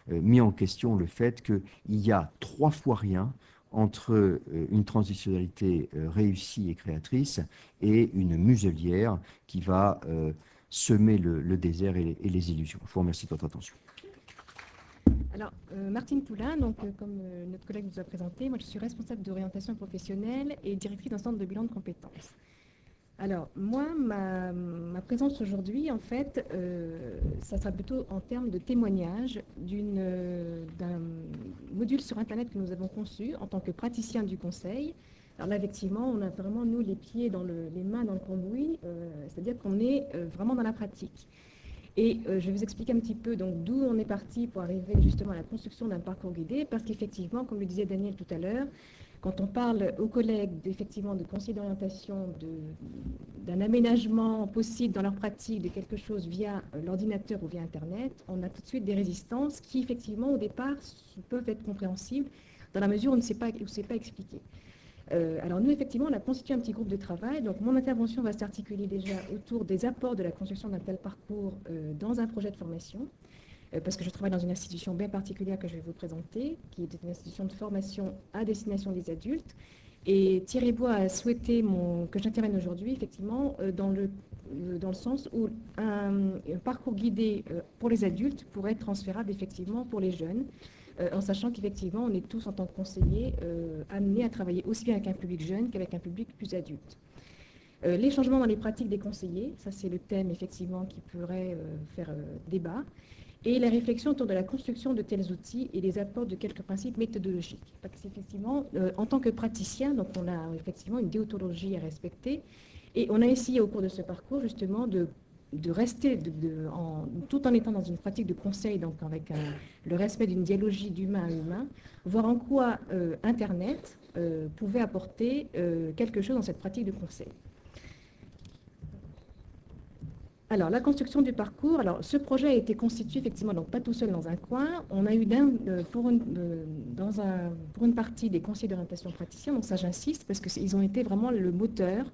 mis en question le fait qu'il y a 3 fois rien entre une transitionnalité réussie et créatrice et une muselière qui va semer le désert et les illusions. Je vous remercie de votre attention. Alors, Martine Poulain, donc, comme notre collègue nous a présenté, moi je suis responsable d'orientation professionnelle et directrice d'un centre de bilan de compétences. Alors, moi, ma présence aujourd'hui, en fait, ça sera plutôt en termes de témoignage d'un module sur Internet que nous avons conçu en tant que praticien du conseil. Alors là, effectivement, on a vraiment, nous, les mains dans le cambouis, c'est-à-dire qu'on est vraiment dans la pratique. Et je vais vous expliquer un petit peu d'où on est parti pour arriver justement à la construction d'un parcours guidé, parce qu'effectivement, comme le disait Daniel tout à l'heure, quand on parle aux collègues effectivement de conseil d'orientation, d'un aménagement possible dans leur pratique de quelque chose via l'ordinateur ou via Internet, on a tout de suite des résistances qui effectivement au départ peuvent être compréhensibles dans la mesure où on ne sait pas expliquer. Alors nous, effectivement, on a constitué un petit groupe de travail. Donc mon intervention va s'articuler déjà autour des apports de la construction d'un tel parcours dans un projet de formation, parce que je travaille dans une institution bien particulière que je vais vous présenter, qui est une institution de formation à destination des adultes. Et Thierry Bois a souhaité que j'intervienne aujourd'hui, effectivement, dans le sens où un parcours guidé pour les adultes pourrait être transférable, effectivement, pour les jeunes, en sachant qu'effectivement, on est tous, en tant que conseillers, amenés à travailler aussi bien avec un public jeune qu'avec un public plus adulte. Les changements dans les pratiques des conseillers, ça c'est le thème, effectivement, qui pourrait faire débat, et la réflexion autour de la construction de tels outils et les apports de quelques principes méthodologiques. Parce qu'effectivement, en tant que praticien, donc on a effectivement une déontologie à respecter, et on a essayé au cours de ce parcours, justement, de rester, tout en étant dans une pratique de conseil, donc avec le respect d'une dialogie d'humain à humain, voir en quoi Internet pouvait apporter quelque chose dans cette pratique de conseil. Alors, la construction du parcours, alors ce projet a été constitué effectivement, donc pas tout seul dans un coin. On a eu pour une partie des conseillers d'orientation praticiens, donc ça j'insiste, parce qu'ils ont été vraiment le moteur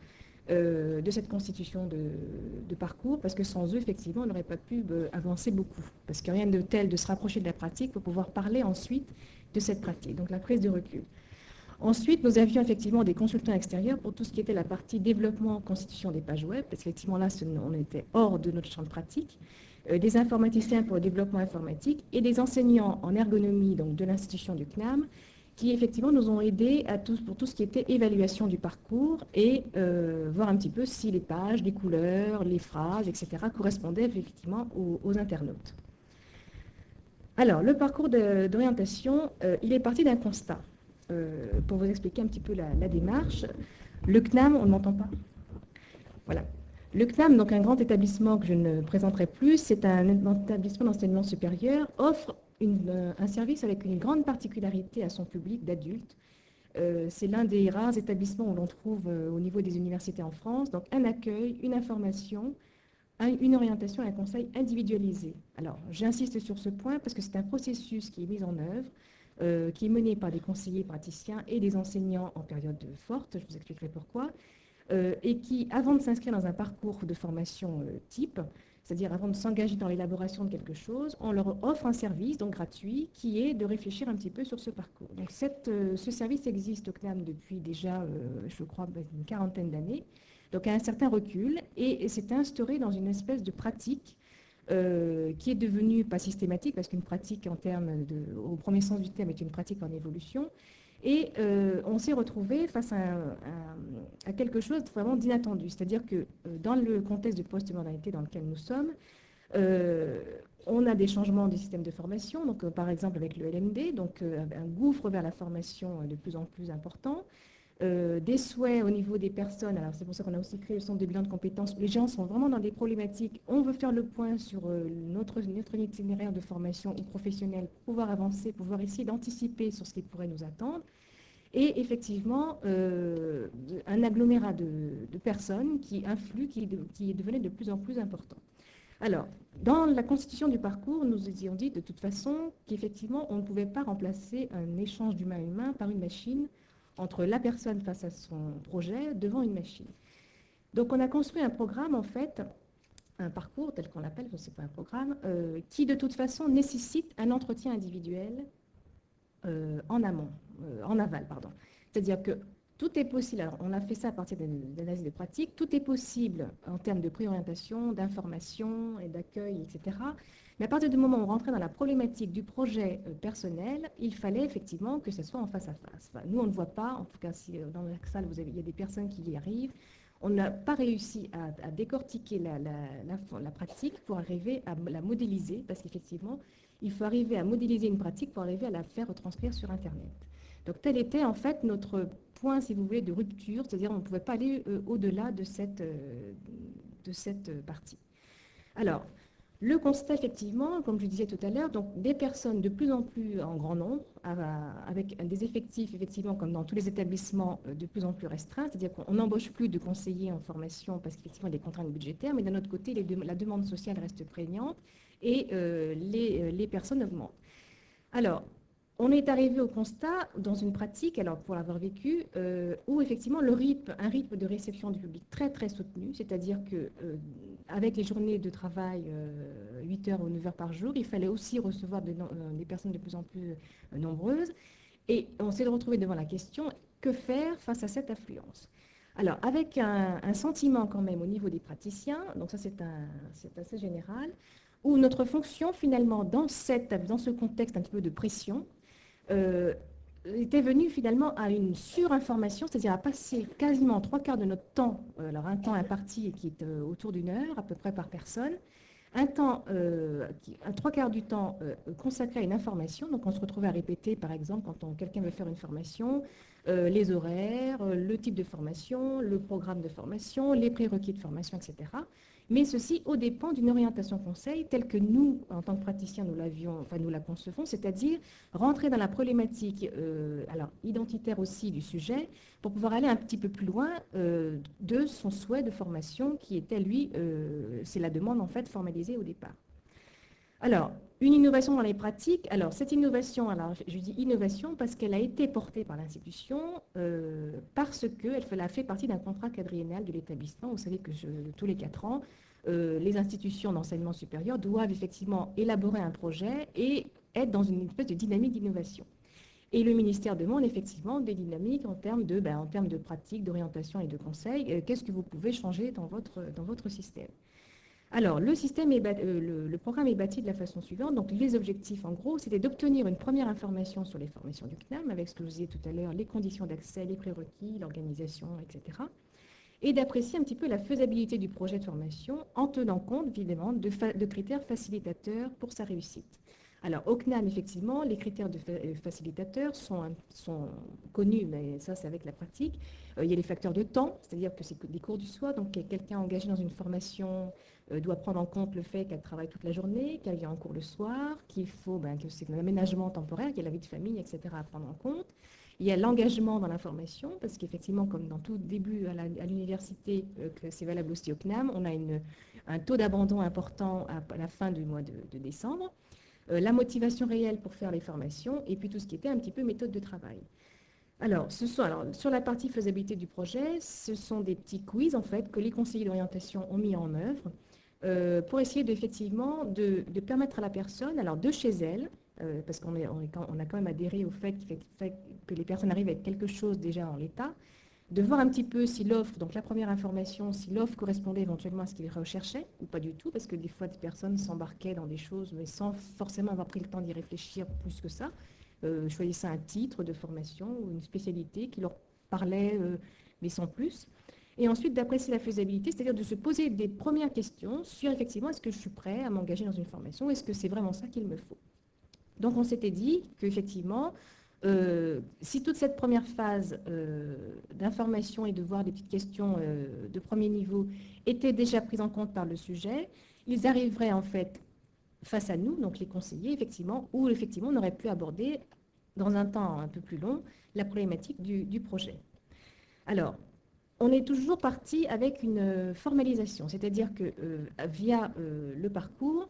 de cette constitution de parcours, parce que sans eux, effectivement, on n'aurait pas pu avancer beaucoup, parce que rien de tel de se rapprocher de la pratique pour pouvoir parler ensuite de cette pratique, donc la prise de recul. Ensuite, nous avions effectivement des consultants extérieurs pour tout ce qui était la partie développement, constitution des pages web, parce qu'effectivement là, on était hors de notre champ de pratique, des informaticiens pour le développement informatique et des enseignants en ergonomie donc de l'institution du CNAM, qui effectivement nous ont aidés pour tout ce qui était évaluation du parcours et voir un petit peu si les pages, les couleurs, les phrases, etc. correspondaient effectivement aux internautes. Alors, le parcours d'orientation, il est parti d'un constat. Pour vous expliquer un petit peu la démarche, le CNAM, on ne m'entend pas? Voilà. Le CNAM, donc un grand établissement que je ne présenterai plus, c'est un établissement d'enseignement supérieur, offre un service avec une grande particularité à son public d'adultes. C'est l'un des rares établissements où l'on trouve au niveau des universités en France, donc un accueil, une information, une orientation et un conseil individualisé. Alors, j'insiste sur ce point parce que c'est un processus qui est mis en œuvre, qui est mené par des conseillers praticiens et des enseignants en période forte, je vous expliquerai pourquoi, et qui, avant de s'inscrire dans un parcours de formation type, c'est-à-dire avant de s'engager dans l'élaboration de quelque chose, on leur offre un service, donc gratuit, qui est de réfléchir un petit peu sur ce parcours. Donc ce service existe au CNAM depuis déjà, je crois, une quarantaine d'années, donc à un certain recul, et s'est instauré dans une espèce de pratique qui est devenue pas systématique, parce qu'une pratique au premier sens du terme est une pratique en évolution, et on s'est retrouvé face à quelque chose vraiment d'inattendu. C'est-à-dire que dans le contexte de post-modernité dans lequel nous sommes, on a des changements des systèmes de formation, donc par exemple avec le LMD, donc un gouffre vers la formation de plus en plus important. des souhaits au niveau des personnes. Alors c'est pour ça qu'on a aussi créé le centre de bilan de compétences. Les gens sont vraiment dans des problématiques. On veut faire le point sur notre itinéraire de formation ou professionnel pour pouvoir avancer, pouvoir essayer d'anticiper sur ce qui pourrait nous attendre. Et effectivement, un agglomérat de personnes qui influent, qui devenait de plus en plus important. Alors, dans la constitution du parcours, nous ayons dit de toute façon qu'effectivement, on ne pouvait pas remplacer un échange d'humain à humain par une machine entre la personne face à son projet devant une machine. Donc, on a construit un programme, en fait, un parcours tel qu'on l'appelle, ce n'est pas un programme, qui de toute façon nécessite un entretien individuel en amont, en aval, pardon. C'est-à-dire que tout est possible. Alors, on a fait ça à partir d'analyse de pratique. Tout est possible en termes de préorientation, d'information et d'accueil, etc. Mais à partir du moment où on rentrait dans la problématique du projet personnel, il fallait effectivement que ce soit en face à face. Enfin, nous, on ne voit pas, en tout cas, si dans la salle, il y a des personnes qui y arrivent. On n'a pas réussi à décortiquer la pratique pour arriver à la modéliser, parce qu'effectivement, il faut arriver à modéliser une pratique pour arriver à la faire retranscrire sur Internet. Donc, tel était en fait notre point, si vous voulez, de rupture, c'est-à-dire on ne pouvait pas aller au-delà de cette partie. Alors, le constat, effectivement, comme je disais tout à l'heure, donc des personnes de plus en plus en grand nombre, avec des effectifs, effectivement, comme dans tous les établissements, de plus en plus restreints, c'est-à-dire qu'on n'embauche plus de conseillers en formation parce qu'effectivement, il y a des contraintes budgétaires, mais d'un autre côté, la demande sociale reste prégnante et les personnes augmentent. Alors, on est arrivé au constat, dans une pratique, alors pour l'avoir vécu, où effectivement un rythme de réception du public très très soutenu, c'est-à-dire qu'avec les journées de travail 8 heures ou 9 heures par jour, il fallait aussi recevoir des personnes de plus en plus nombreuses. Et on s'est retrouvé devant la question, que faire face à cette affluence? Alors, avec un sentiment quand même au niveau des praticiens, donc ça c'est assez général, où notre fonction finalement dans ce contexte un petit peu de pression, était venue finalement à une surinformation, c'est-à-dire à passer quasiment 3/4 de notre temps, alors un temps imparti qui est autour d'1 heure à peu près par personne, un 3/4 du temps consacré à une information. Donc on se retrouvait à répéter, par exemple, quand quelqu'un veut faire une formation, les horaires, le type de formation, le programme de formation, les prérequis de formation, etc. Mais ceci aux dépens d'une orientation conseil telle que nous, en tant que praticiens, nous la concevons, c'est-à-dire rentrer dans la problématique alors identitaire aussi du sujet pour pouvoir aller un petit peu plus loin de son souhait de formation qui était, lui, c'est la demande en fait formalisée au départ. Alors, une innovation dans les pratiques. Alors, cette innovation, alors je dis innovation parce qu'elle a été portée par l'institution, parce qu'elle a fait partie d'un contrat quadriennal de l'établissement. Vous savez que tous les 4 ans, les institutions d'enseignement supérieur doivent effectivement élaborer un projet et être dans une espèce de dynamique d'innovation. Et le ministère demande effectivement des dynamiques en termes de pratique, d'orientation et de conseil. Qu'est-ce que vous pouvez changer dans votre système? Alors, le programme est bâti de la façon suivante. Donc, les objectifs, en gros, c'était d'obtenir une première information sur les formations du CNAM, avec ce que je vous disais tout à l'heure, les conditions d'accès, les prérequis, l'organisation, etc. Et d'apprécier un petit peu la faisabilité du projet de formation en tenant compte, évidemment, de critères facilitateurs pour sa réussite. Alors, au CNAM, effectivement, les critères de facilitateurs sont connus, mais ça, c'est avec la pratique. Il y a les facteurs de temps, c'est-à-dire que c'est des cours du soir, donc quelqu'un engagé dans une formation doit prendre en compte le fait qu'elle travaille toute la journée, qu'elle vient en cours le soir, que c'est l'aménagement temporaire, qu'il y a la vie de famille, etc. à prendre en compte. Il y a l'engagement dans la formation, parce qu'effectivement, comme dans tout début à l'université, que c'est valable aussi au CNAM, on a un taux d'abandon important à la fin du mois de décembre. La motivation réelle pour faire les formations, et puis tout ce qui était un petit peu méthode de travail. Alors, sur la partie faisabilité du projet, ce sont des petits quiz, en fait, que les conseillers d'orientation ont mis en œuvre pour essayer effectivement de permettre à la personne, alors de chez elle, parce qu'on a quand même adhéré au fait que les personnes arrivent avec quelque chose déjà en l'état, de voir un petit peu si l'offre, donc la première information, si l'offre correspondait éventuellement à ce qu'ils recherchaient, ou pas du tout, parce que des fois, des personnes s'embarquaient dans des choses, mais sans forcément avoir pris le temps d'y réfléchir plus que ça. Choisissaient un titre de formation ou une spécialité qui leur parlait, mais sans plus. Et ensuite, d'apprécier la faisabilité, c'est-à-dire de se poser des premières questions sur, effectivement, est-ce que je suis prêt à m'engager dans une formation, est-ce que c'est vraiment ça qu'il me faut? Donc, on s'était dit qu'effectivement, si toute cette première phase d'information et de voir des petites questions de premier niveau était déjà prise en compte par le sujet, ils arriveraient en fait face à nous, donc les conseillers, effectivement, où effectivement on aurait pu aborder dans un temps un peu plus long la problématique du projet. Alors, on est toujours parti avec une formalisation, c'est-à-dire que via le parcours,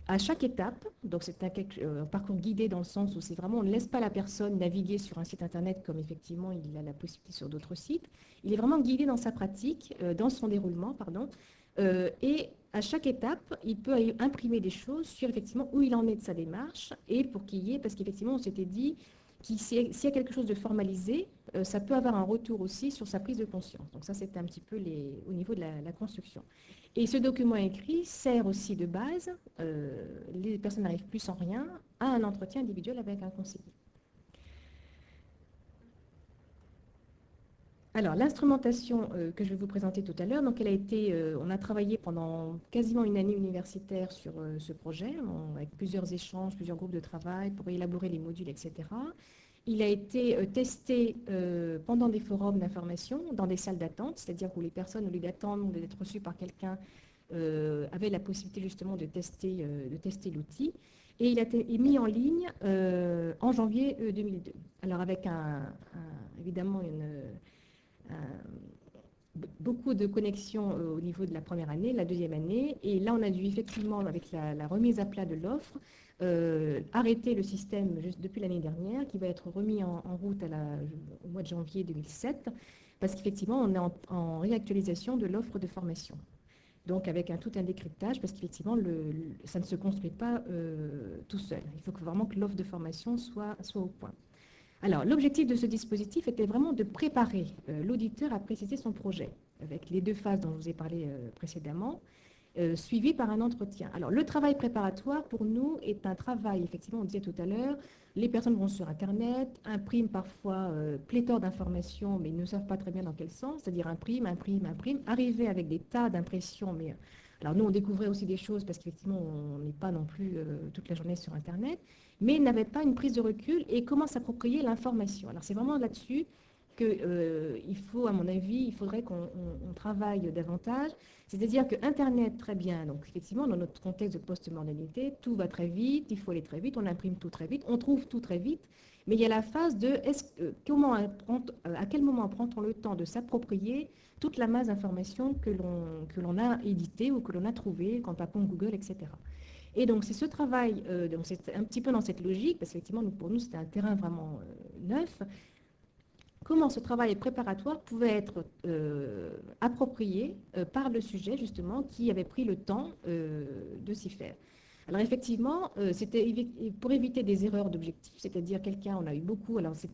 à chaque étape, donc c'est un parcours guidé dans le sens où c'est vraiment, on ne laisse pas la personne naviguer sur un site internet comme effectivement il a la possibilité sur d'autres sites. Il est vraiment guidé dans sa pratique, dans son déroulement, pardon. Et à chaque étape, il peut imprimer des choses sur effectivement où il en est de sa démarche et pour qu'il y ait, parce qu'effectivement on s'était dit s'il y a quelque chose de formalisé, ça peut avoir un retour aussi sur sa prise de conscience. Donc ça, c'était un petit peu au niveau de la construction. Et ce document écrit sert aussi de base, les personnes n'arrivent plus sans rien, à un entretien individuel avec un conseiller. Alors, l'instrumentation que je vais vous présenter tout à l'heure, donc on a travaillé pendant quasiment une année universitaire sur ce projet, avec plusieurs échanges, plusieurs groupes de travail pour élaborer les modules, etc. Il a été testé pendant des forums d'information, dans des salles d'attente, c'est-à-dire où les personnes, au lieu d'attendre ou d'être reçues par quelqu'un, avaient la possibilité justement de tester l'outil. Et il a été mis en ligne en janvier 2002. Alors avec évidemment beaucoup de connexions au niveau de la première année, la deuxième année. Et là, on a dû effectivement, avec la remise à plat de l'offre, arrêter le système juste depuis l'année dernière, qui va être remis en route au mois de janvier 2007, parce qu'effectivement, on est en réactualisation de l'offre de formation. Donc, avec tout un décryptage, parce qu'effectivement, ça ne se construit pas tout seul. Il faut vraiment que l'offre de formation soit au point. Alors, l'objectif de ce dispositif était vraiment de préparer l'auditeur à préciser son projet, avec les deux phases dont je vous ai parlé précédemment, suivi par un entretien. Alors, le travail préparatoire, pour nous, est un travail, effectivement, on disait tout à l'heure, les personnes vont sur Internet, impriment parfois pléthore d'informations, mais ils ne savent pas très bien dans quel sens, c'est-à-dire impriment, arriver avec des tas d'impressions, mais... Alors, nous, on découvrait aussi des choses, parce qu'effectivement, on n'est pas non plus toute la journée sur Internet, mais n'avait pas une prise de recul et comment s'approprier l'information. Alors, c'est vraiment là-dessus qu'il faut, à mon avis, il faudrait qu'on travaille davantage. C'est-à-dire que Internet, très bien, donc effectivement, dans notre contexte de post-modernité, tout va très vite, il faut aller très vite, on imprime tout très vite, on trouve tout très vite, mais il y a la phase de à quel moment prend-on le temps de s'approprier toute la masse d'informations que l'on a éditées ou que l'on a trouvées quand on tape Google, etc. Et donc, c'est ce travail, donc c'est un petit peu dans cette logique, parce qu'effectivement, pour nous, c'était un terrain vraiment neuf. Comment ce travail préparatoire pouvait être approprié par le sujet, justement, qui avait pris le temps de s'y faire. Alors, effectivement, c'était pour éviter des erreurs d'objectifs, c'est-à-dire on a eu beaucoup, alors c'est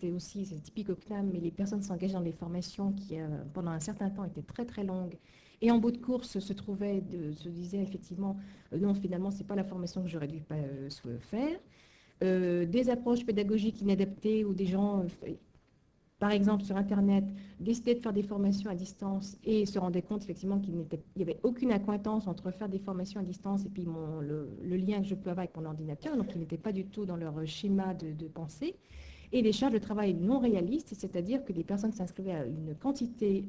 typique au CNAM, mais les personnes s'engageaient dans les formations qui, pendant un certain temps, étaient très, très longues. Et en bout de course, se disait effectivement, non, finalement, ce n'est pas la formation que j'aurais dû faire. Des approches pédagogiques inadaptées où des gens, par exemple sur Internet, décidaient de faire des formations à distance et se rendaient compte effectivement qu'il n'y avait aucune accointance entre faire des formations à distance et puis le lien que je peux avoir avec mon ordinateur, donc ils n'étaient pas du tout dans leur schéma de pensée. Et des charges de travail non réalistes, c'est-à-dire que les personnes s'inscrivaient à une quantité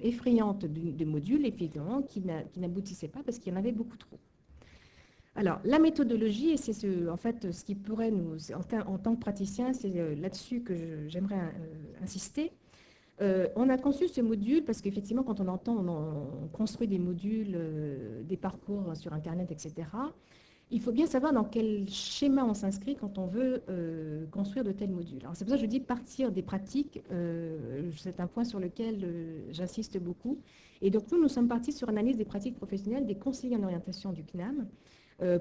effrayante de modules, effectivement, qui n'aboutissaient pas parce qu'il y en avait beaucoup trop. Alors, la méthodologie, et c'est ce qui pourrait en tant que praticien, c'est là-dessus que j'aimerais insister. On a conçu ce module parce qu'effectivement, quand on construit des modules, des parcours sur Internet, etc., il faut bien savoir dans quel schéma on s'inscrit quand on veut construire de tels modules. Alors c'est pour ça que je dis partir des pratiques, c'est un point sur lequel j'insiste beaucoup. Et donc nous sommes partis sur une analyse des pratiques professionnelles des conseillers en orientation du CNAM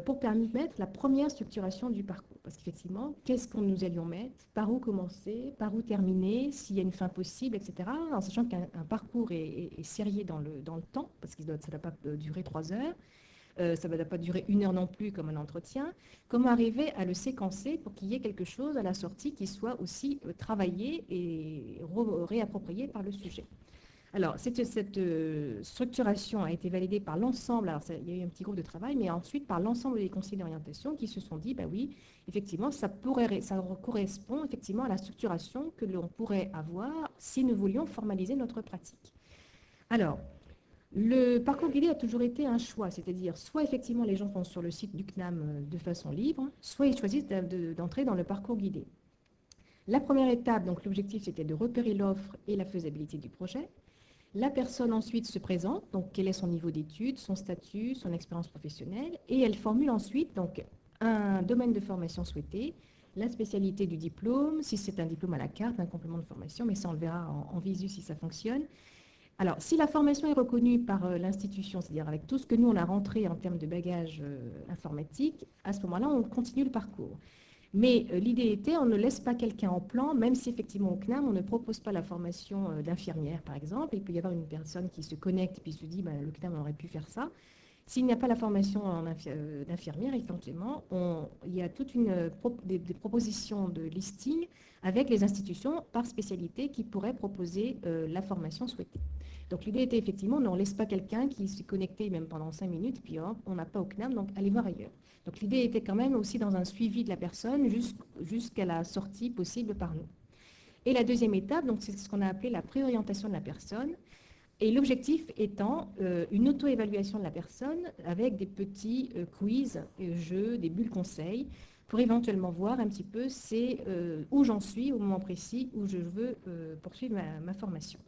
pour permettre la première structuration du parcours. Parce qu'effectivement, qu'est-ce que nous allions mettre, par où commencer, par où terminer, s'il y a une fin possible, etc. En sachant qu'un parcours est serré dans le temps, parce que ça ne doit pas durer 3 heures. Ça ne va pas durer 1 heure non plus comme un entretien. Comment arriver à le séquencer pour qu'il y ait quelque chose à la sortie qui soit aussi travaillé et réapproprié par le sujet. Alors, cette structuration a été validée par l'ensemble, alors il y a eu un petit groupe de travail, mais ensuite par l'ensemble des conseillers d'orientation qui se sont dit, bah oui, effectivement, ça correspond effectivement à la structuration que l'on pourrait avoir si nous voulions formaliser notre pratique. Alors, le parcours guidé a toujours été un choix, c'est-à-dire soit effectivement les gens vont sur le site du CNAM de façon libre, soit ils choisissent d'entrer dans le parcours guidé. La première étape, donc l'objectif, c'était de repérer l'offre et la faisabilité du projet. La personne ensuite se présente, donc quel est son niveau d'études, son statut, son expérience professionnelle, et elle formule ensuite donc un domaine de formation souhaité, la spécialité du diplôme, si c'est un diplôme à la carte, un complément de formation, mais ça on le verra en visu si ça fonctionne. Alors, si la formation est reconnue par l'institution, c'est-à-dire avec tout ce que nous on a rentré en termes de bagage informatique, à ce moment-là, on continue le parcours. Mais l'idée était, on ne laisse pas quelqu'un en plan, même si effectivement au CNAM, on ne propose pas la formation d'infirmière, par exemple. Il peut y avoir une personne qui se connecte et puis se dit, bah, le CNAM aurait pu faire ça. S'il n'y a pas la formation d'infirmière, effectivement, il y a toute des propositions de listing avec les institutions par spécialité qui pourraient proposer la formation souhaitée. Donc l'idée était effectivement, on ne laisse pas quelqu'un qui s'est connecté même pendant 5 minutes, puis on n'a pas au CNAM, donc allez voir ailleurs. Donc l'idée était quand même aussi dans un suivi de la personne jusqu'à la sortie possible par nous. Et la deuxième étape, donc c'est ce qu'on a appelé la préorientation de la personne. Et l'objectif étant une auto-évaluation de la personne avec des petits quiz, jeux, des bulles conseils, pour éventuellement voir un petit peu où j'en suis au moment précis où je veux poursuivre ma formation.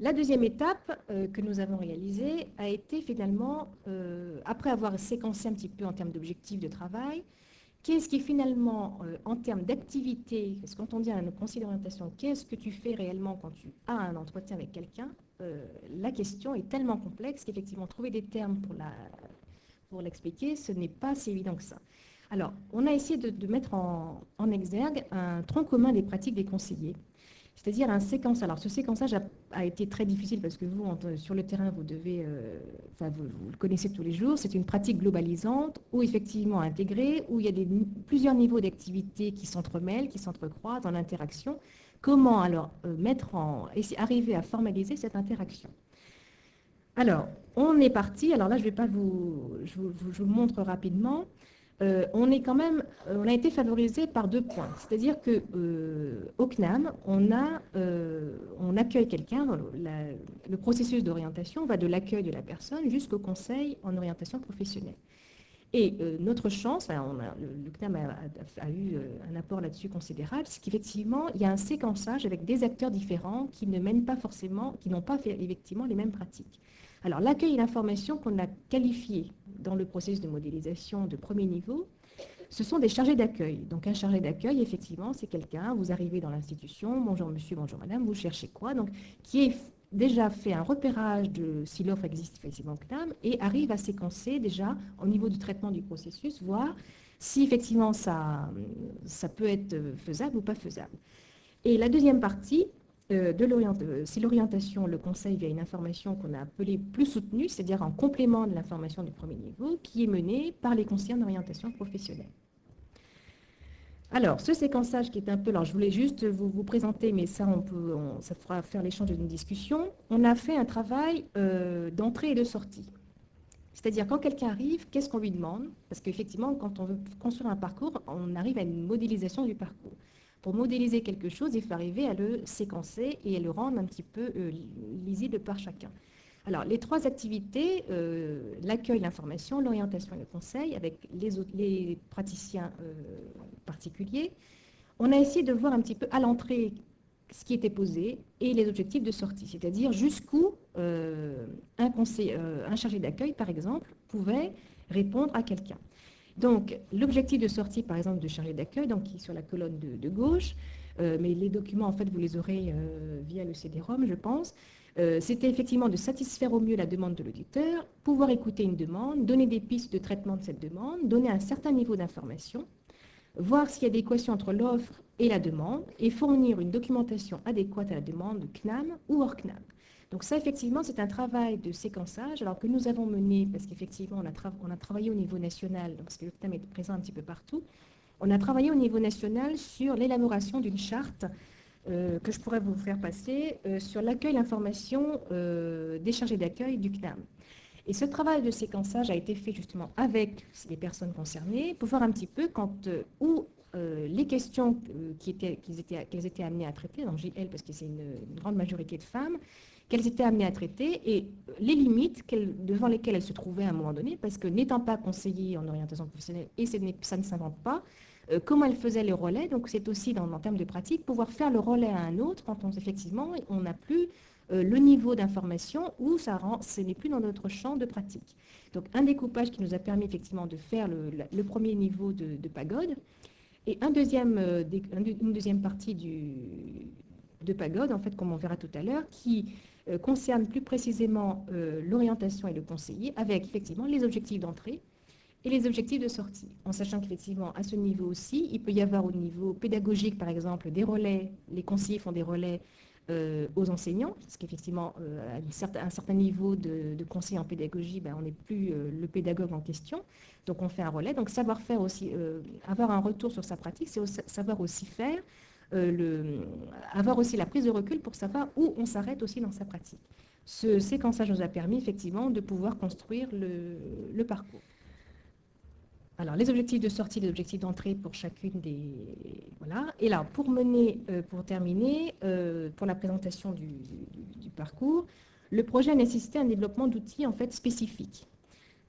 La deuxième étape que nous avons réalisée a été finalement, après avoir séquencé un petit peu en termes d'objectifs de travail, qu'est-ce qui finalement, en termes d'activité, parce que quand on dit à nos conseillers d'orientation, qu'est-ce que tu fais réellement quand tu as un entretien avec quelqu'un, la question est tellement complexe qu'effectivement, trouver des termes pour l'expliquer, ce n'est pas si évident que ça. Alors, on a essayé de mettre en exergue un tronc commun des pratiques des conseillers, c'est-à-dire un séquençage. Alors, ce séquençage a été très difficile parce que vous, sur le terrain, vous le connaissez tous les jours. C'est une pratique globalisante ou effectivement intégrée, où il y a plusieurs niveaux d'activité qui s'entremêlent, qui s'entrecroisent en interaction. Comment alors arriver à formaliser cette interaction? Alors, on est parti. Alors là, je vais pas je vous le montre rapidement. On a été favorisé par 2 points. C'est-à-dire qu'au CNAM, on accueille quelqu'un, le processus d'orientation va de l'accueil de la personne jusqu'au conseil en orientation professionnelle. Et notre chance, le CNAM a eu un apport là-dessus considérable, c'est qu'effectivement, il y a un séquençage avec des acteurs différents qui ne mènent pas forcément, qui n'ont pas fait effectivement les mêmes pratiques. Alors, l'accueil et l'information qu'on a qualifié dans le processus de modélisation de premier niveau, ce sont des chargés d'accueil. Donc, un chargé d'accueil, effectivement, c'est quelqu'un, vous arrivez dans l'institution, bonjour monsieur, bonjour madame, vous cherchez quoi? Donc, qui est déjà fait un repérage de si l'offre existe effectivement au CNAM et arrive à séquencer déjà au niveau du traitement du processus, voir si effectivement ça peut être faisable ou pas faisable. Et la deuxième partie, c'est l'orientation, le conseil via une information qu'on a appelée plus soutenue, c'est-à-dire en complément de l'information du premier niveau, qui est menée par les conseillers d'orientation professionnelle. Alors, ce séquençage qui est un peu... Alors, je voulais juste vous présenter, mais ça, ça fera faire l'échange d'une discussion. On a fait un travail d'entrée et de sortie. C'est-à-dire, quand quelqu'un arrive, qu'est-ce qu'on lui demande? Parce qu'effectivement, quand on veut construire un parcours, on arrive à une modélisation du parcours. Pour modéliser quelque chose, il faut arriver à le séquencer et à le rendre un petit peu lisible par chacun. Alors, les 3 activités, l'accueil, l'information, l'orientation et le conseil, avec les praticiens particuliers, on a essayé de voir un petit peu à l'entrée ce qui était posé et les objectifs de sortie, c'est-à-dire jusqu'où un chargé d'accueil, par exemple, pouvait répondre à quelqu'un. Donc, l'objectif de sortie, par exemple, de chargé d'accueil, donc qui est sur la colonne de gauche, mais les documents, en fait, vous les aurez via le CD-ROM, je pense, c'était effectivement de satisfaire au mieux la demande de l'auditeur, pouvoir écouter une demande, donner des pistes de traitement de cette demande, donner un certain niveau d'information, voir s'il y a des équations entre l'offre et la demande, et fournir une documentation adéquate à la demande CNAM ou hors CNAM. Donc ça, effectivement, c'est un travail de séquençage, alors que nous avons mené, parce qu'effectivement, on a travaillé au niveau national, parce que le CNAM est présent un petit peu partout, on a travaillé au niveau national sur l'élaboration d'une charte que je pourrais vous faire passer sur l'accueil, l'information des chargés d'accueil du CNAM. Et ce travail de séquençage a été fait justement avec les personnes concernées pour voir un petit peu où les questions qu'elles étaient amenées à traiter, donc JL parce que c'est une grande majorité de femmes, qu'elles étaient amenées à traiter et les limites devant lesquelles elles se trouvaient à un moment donné, parce que n'étant pas conseillées en orientation professionnelle, et ça ne s'invente pas, comment elles faisaient les relais. Donc c'est aussi en termes de pratique, pouvoir faire le relais à un autre quand effectivement on n'a plus le niveau d'information où ce n'est plus dans notre champ de pratique. Donc un découpage qui nous a permis effectivement de faire le premier niveau de pagode et une deuxième partie de pagode, en fait, comme on verra tout à l'heure, qui concerne plus précisément l'orientation et le conseiller avec effectivement les objectifs d'entrée et les objectifs de sortie, en sachant qu'effectivement, à ce niveau aussi, il peut y avoir au niveau pédagogique, par exemple, des relais, les conseillers font des relais aux enseignants, parce qu'effectivement, à un certain niveau de conseil en pédagogie, ben, on n'est plus le pédagogue en question, donc on fait un relais. Donc savoir faire aussi, avoir un retour sur sa pratique, c'est savoir aussi faire, avoir aussi la prise de recul pour savoir où on s'arrête aussi dans sa pratique. Ce séquençage nous a permis effectivement de pouvoir construire le parcours. Alors, les objectifs de sortie, les objectifs d'entrée pour chacune des... Voilà. Et là, pour terminer, pour la présentation du parcours, le projet a nécessité un développement d'outils en fait spécifiques.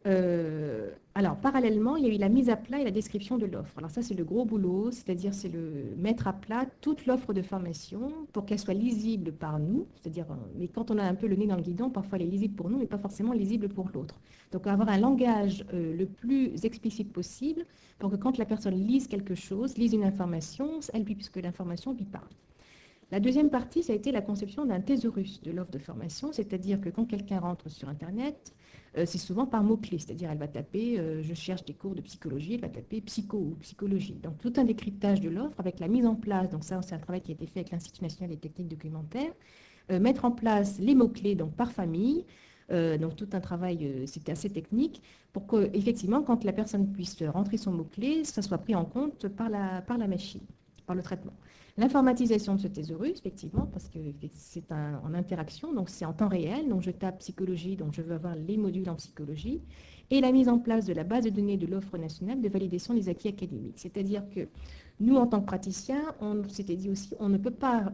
Alors, parallèlement, il y a eu la mise à plat et la description de l'offre. Alors ça, c'est le gros boulot, c'est-à-dire c'est le mettre à plat toute l'offre de formation pour qu'elle soit lisible par nous, c'est-à-dire, mais quand on a un peu le nez dans le guidon, parfois elle est lisible pour nous, mais pas forcément lisible pour l'autre. Donc, avoir un langage le plus explicite possible pour que quand la personne lise quelque chose, lise une information, elle puisque l'information lui parle. La deuxième partie, ça a été la conception d'un thésaurus de l'offre de formation, c'est-à-dire que quand quelqu'un rentre sur Internet, c'est souvent par mots-clés, c'est-à-dire elle va taper je cherche des cours de psychologie, elle va taper psycho ou psychologie. Donc tout un décryptage de l'offre avec la mise en place, donc ça c'est un travail qui a été fait avec l'Institut national des techniques documentaires, mettre en place les mots-clés donc par famille, donc tout un travail, c'était assez technique, pour que effectivement quand la personne puisse rentrer son mot-clé, ça soit pris en compte par la machine, par le traitement. L'informatisation de ce thésaurus, effectivement, parce que c'est en interaction, donc c'est en temps réel, donc je tape psychologie, donc je veux avoir les modules en psychologie, et la mise en place de la base de données de l'offre nationale de validation des acquis académiques. C'est-à-dire que nous, en tant que praticiens, on s'était dit aussi, on ne peut pas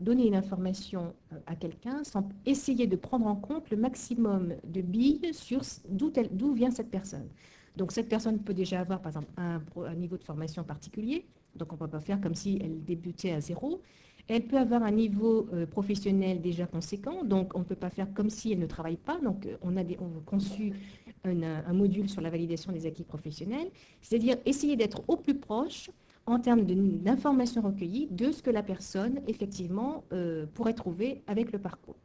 donner une information à quelqu'un sans essayer de prendre en compte le maximum de billes sur d'où vient cette personne. Donc cette personne peut déjà avoir, par exemple, un niveau de formation particulier, donc on ne peut pas faire comme si elle débutait à zéro. Elle peut avoir un niveau professionnel déjà conséquent, donc on ne peut pas faire comme si elle ne travaille pas. Donc on a conçu un module sur la validation des acquis professionnels, c'est-à-dire essayer d'être au plus proche en termes d'informations recueillies de ce que la personne, effectivement, pourrait trouver avec le parcours.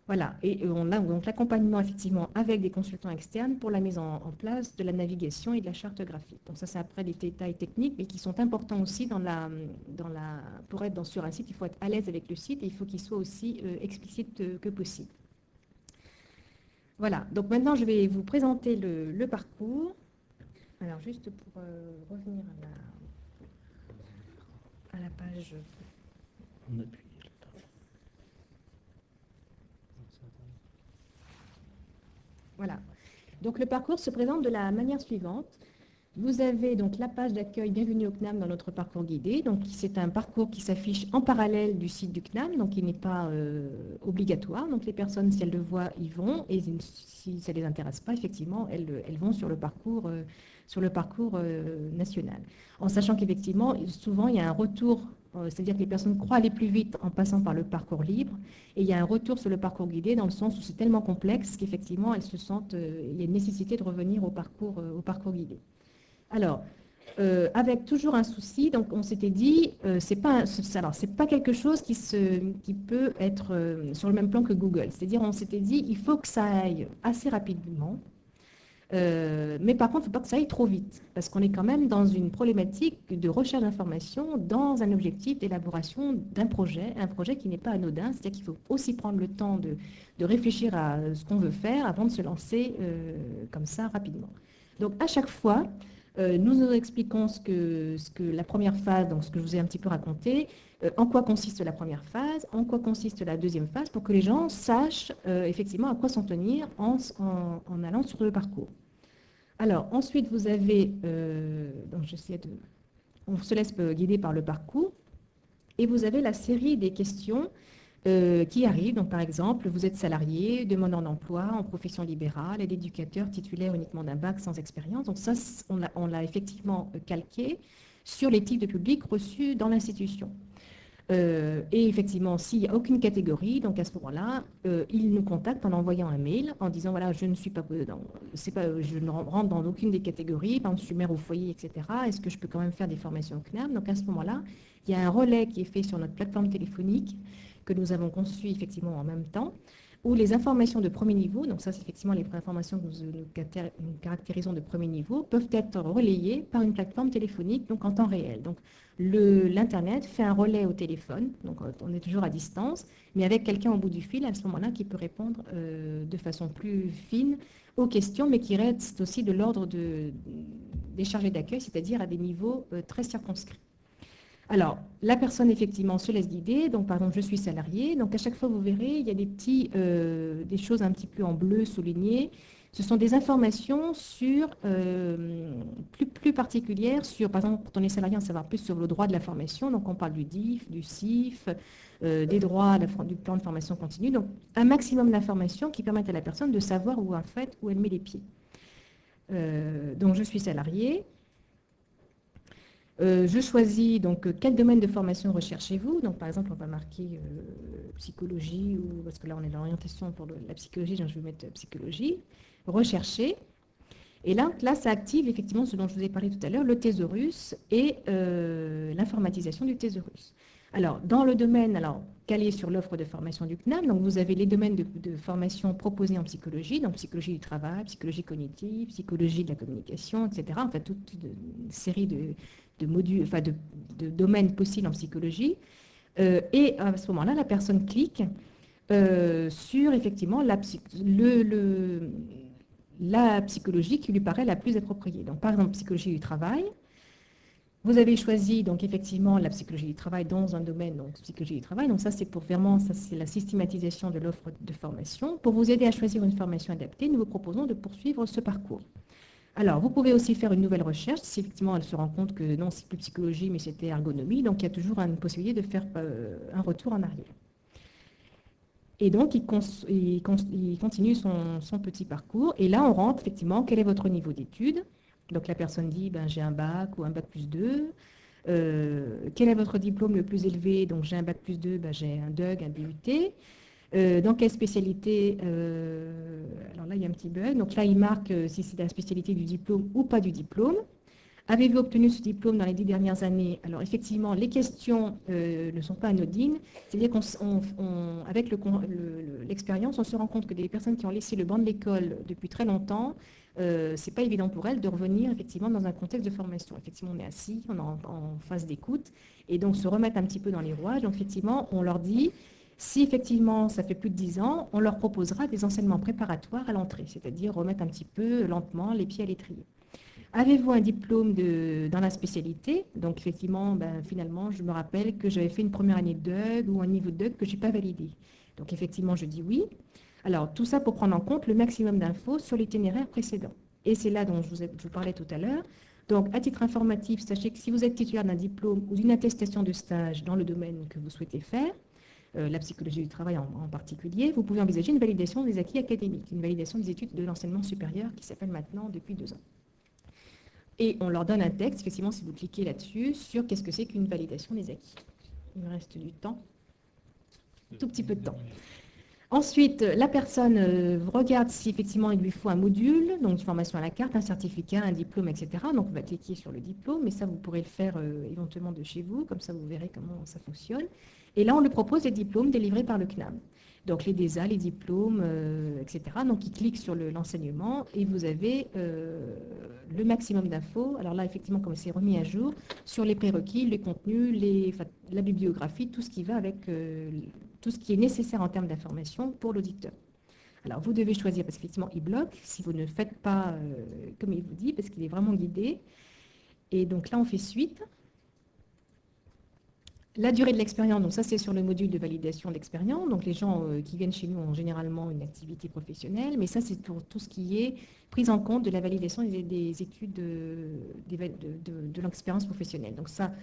Voilà, et on a donc l'accompagnement effectivement avec des consultants externes pour la mise en place de la navigation et de la charte graphique. Donc ça, c'est après des détails techniques, mais qui sont importants aussi pour être sur un site, il faut être à l'aise avec le site et il faut qu'il soit aussi explicite que possible. Voilà, donc maintenant je vais vous présenter le parcours. Alors juste pour revenir à la page... On appuie. Voilà. Donc le parcours se présente de la manière suivante. Vous avez donc la page d'accueil Bienvenue au CNAM dans notre parcours guidé. Donc c'est un parcours qui s'affiche en parallèle du site du CNAM, donc il n'est pas obligatoire. Donc les personnes, si elles le voient, y vont. Et si ça ne les intéresse pas, effectivement, elles vont sur le parcours national. En sachant qu'effectivement, souvent, il y a un retour, c'est-à-dire que les personnes croient aller plus vite en passant par le parcours libre, et il y a un retour sur le parcours guidé dans le sens où c'est tellement complexe qu'effectivement, elles se sentent, il y a une nécessité de revenir au parcours guidé. Alors, avec toujours un souci, donc on s'était dit, c'est pas quelque chose qui peut être sur le même plan que Google. C'est-à-dire, on s'était dit, il faut que ça aille assez rapidement, mais par contre, il ne faut pas que ça aille trop vite, parce qu'on est quand même dans une problématique de recherche d'informations dans un objectif d'élaboration d'un projet, un projet qui n'est pas anodin, c'est-à-dire qu'il faut aussi prendre le temps de réfléchir à ce qu'on veut faire avant de se lancer comme ça rapidement. Donc à chaque fois, Nous expliquons ce que la première phase, donc ce que je vous ai un petit peu raconté, en quoi consiste la première phase, en quoi consiste la deuxième phase, pour que les gens sachent effectivement à quoi s'en tenir en allant sur le parcours. Alors, ensuite, vous avez, donc on se laisse guider par le parcours, et vous avez la série des questions qui arrivent. Donc, par exemple, vous êtes salarié, demandeur d'emploi, en profession libérale, et l'éducateur titulaire uniquement d'un bac sans expérience. Donc, ça, on l'a effectivement calqué sur les types de publics reçus dans l'institution. Et effectivement, s'il n'y a aucune catégorie, donc à ce moment-là, il nous contacte en envoyant un mail en disant voilà, je ne suis pas, je ne rentre dans aucune des catégories, par exemple, je suis mère au foyer, etc. Est-ce que je peux quand même faire des formations au CNAM? Donc à ce moment-là, il y a un relais qui est fait sur notre plateforme téléphonique que nous avons conçue effectivement en même temps, où les informations de premier niveau, donc ça c'est effectivement les informations que nous caractérisons de premier niveau, peuvent être relayées par une plateforme téléphonique, donc en temps réel. Donc l'Internet fait un relais au téléphone, donc on est toujours à distance, mais avec quelqu'un au bout du fil à ce moment-là qui peut répondre de façon plus fine aux questions, mais qui reste aussi de l'ordre des chargés d'accueil, c'est-à-dire à des niveaux très circonscrits. Alors, la personne, effectivement, se laisse guider. Donc, par exemple, je suis salarié. Donc, à chaque fois, vous verrez, il y a des choses un petit peu en bleu soulignées. Ce sont des informations sur, plus particulières sur, par exemple, quand on est salarié, on savoir plus sur le droit de la formation. Donc, on parle du DIF, du CIF, des droits, du plan de formation continue. Donc, un maximum d'informations qui permettent à la personne de savoir où, en fait, où elle met les pieds. Donc, je suis salarié. Je choisis donc quel domaine de formation recherchez-vous. Donc par exemple, on va marquer psychologie, parce que là on est dans l'orientation pour la psychologie, donc je vais mettre psychologie. Rechercher. Et là, ça active effectivement ce dont je vous ai parlé tout à l'heure, le thésaurus et l'informatisation du thésaurus. Alors, dans le domaine, calé sur l'offre de formation du CNAM, donc vous avez les domaines de formation proposés en psychologie, donc psychologie du travail, psychologie cognitive, psychologie de la communication, etc. Enfin, toute une série de modules, enfin de domaines possibles en psychologie. Et à ce moment-là, la personne clique sur effectivement la psychologie qui lui paraît la plus appropriée. Donc, par exemple, psychologie du travail. Vous avez choisi donc effectivement la psychologie du travail dans un domaine, donc psychologie du travail. Donc ça c'est pour vraiment, ça c'est la systématisation de l'offre de formation. Pour vous aider à choisir une formation adaptée, nous vous proposons de poursuivre ce parcours. Alors, vous pouvez aussi faire une nouvelle recherche si effectivement elle se rend compte que non, c'est plus psychologie, mais c'était ergonomie. Donc, il y a toujours une possibilité de faire un retour en arrière. Et donc, il continue son petit parcours. Et là, on rentre effectivement, quel est votre niveau d'études? Donc, la personne dit, ben, j'ai un bac ou un bac plus 2. Quel est votre diplôme le plus élevé? Donc, j'ai un bac plus 2, ben, j'ai un DUG, un DUT. Dans quelle spécialité? Alors là, il y a un petit bug. Donc là, il marque si c'est la spécialité du diplôme ou pas du diplôme. Avez-vous obtenu ce diplôme dans les 10 dernières années? Alors effectivement, les questions ne sont pas anodines. C'est-à-dire qu'avec l'expérience, on se rend compte que des personnes qui ont laissé le banc de l'école depuis très longtemps, c'est pas évident pour elles de revenir effectivement dans un contexte de formation. Effectivement, on est assis, on est en phase d'écoute, et donc se remettre un petit peu dans les rouages. Donc effectivement, on leur dit, si effectivement ça fait plus de 10 ans, on leur proposera des enseignements préparatoires à l'entrée, c'est-à-dire remettre un petit peu lentement les pieds à l'étrier. Avez-vous un diplôme dans la spécialité? Donc effectivement, finalement, je me rappelle que j'avais fait une première année de DUG ou un niveau de DUG que je n'ai pas validé. Donc effectivement, je dis oui. Alors tout ça pour prendre en compte le maximum d'infos sur l'itinéraire précédent. Et c'est là dont je vous parlais tout à l'heure. Donc à titre informatif, sachez que si vous êtes titulaire d'un diplôme ou d'une attestation de stage dans le domaine que vous souhaitez faire, la psychologie du travail en particulier, vous pouvez envisager une validation des acquis académiques, une validation des études de l'enseignement supérieur qui s'appelle maintenant depuis 2 ans. Et on leur donne un texte, effectivement, si vous cliquez là-dessus, sur qu'est-ce que c'est qu'une validation des acquis. Il me reste du temps, tout petit peu de temps. Ensuite, la personne regarde si effectivement il lui faut un module, donc une formation à la carte, un certificat, un diplôme, etc. Donc on va cliquer sur le diplôme, mais ça vous pourrez le faire éventuellement de chez vous, comme ça vous verrez comment ça fonctionne. Et là on lui propose les diplômes délivrés par le CNAM. Donc les DESA, les diplômes, etc. Donc il clique sur l'enseignement et vous avez le maximum d'infos. Alors là effectivement comme c'est remis à jour, sur les prérequis, les contenus, la bibliographie, tout ce qui va avec tout ce qui est nécessaire en termes d'information pour l'auditeur. Alors, vous devez choisir, parce qu'effectivement, il bloque si vous ne faites pas comme il vous dit, parce qu'il est vraiment guidé. Et donc là, on fait suite. La durée de l'expérience, donc ça c'est sur le module de validation d'expérience. Donc les gens qui viennent chez nous ont généralement une activité professionnelle, mais ça c'est pour tout ce qui est prise en compte de la validation des études de l'expérience professionnelle. Donc ça,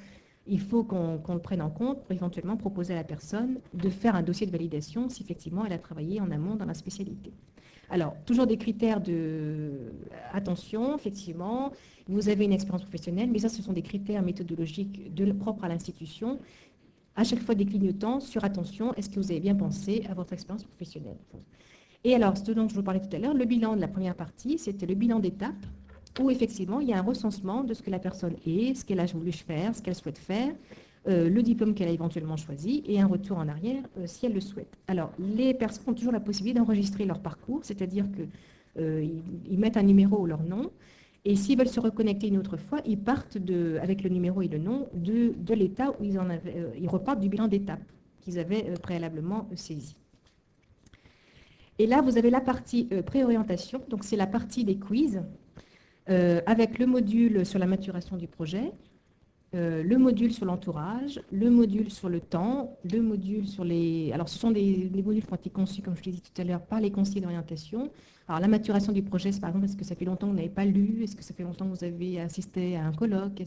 il faut qu'on le prenne en compte pour éventuellement proposer à la personne de faire un dossier de validation si effectivement elle a travaillé en amont dans la spécialité. Alors, toujours des critères de attention, effectivement, vous avez une expérience professionnelle, mais ça, ce sont des critères méthodologiques propres à l'institution. À chaque fois des clignotants sur attention, est-ce que vous avez bien pensé à votre expérience professionnelle? Et alors, ce dont je vous parlais tout à l'heure, le bilan de la première partie, c'était le bilan d'étape, où effectivement, il y a un recensement de ce que la personne est, ce qu'elle a voulu faire, ce qu'elle souhaite faire, le diplôme qu'elle a éventuellement choisi et un retour en arrière si elle le souhaite. Alors, les personnes ont toujours la possibilité d'enregistrer leur parcours, c'est-à-dire qu'ils mettent un numéro ou leur nom, et s'ils veulent se reconnecter une autre fois, ils partent avec le numéro et le nom de l'état où ils repartent du bilan d'étape qu'ils avaient préalablement saisi. Et là, vous avez la partie préorientation, donc c'est la partie des quiz, avec le module sur la maturation du projet, le module sur l'entourage, le module sur le temps, le module sur les... Alors, ce sont des modules qui ont été conçus, comme je l'ai dit tout à l'heure, par les conseillers d'orientation. Alors, la maturation du projet, c'est par exemple, est-ce que ça fait longtemps que vous n'avez pas lu? Est-ce que ça fait longtemps que vous avez assisté à un colloque?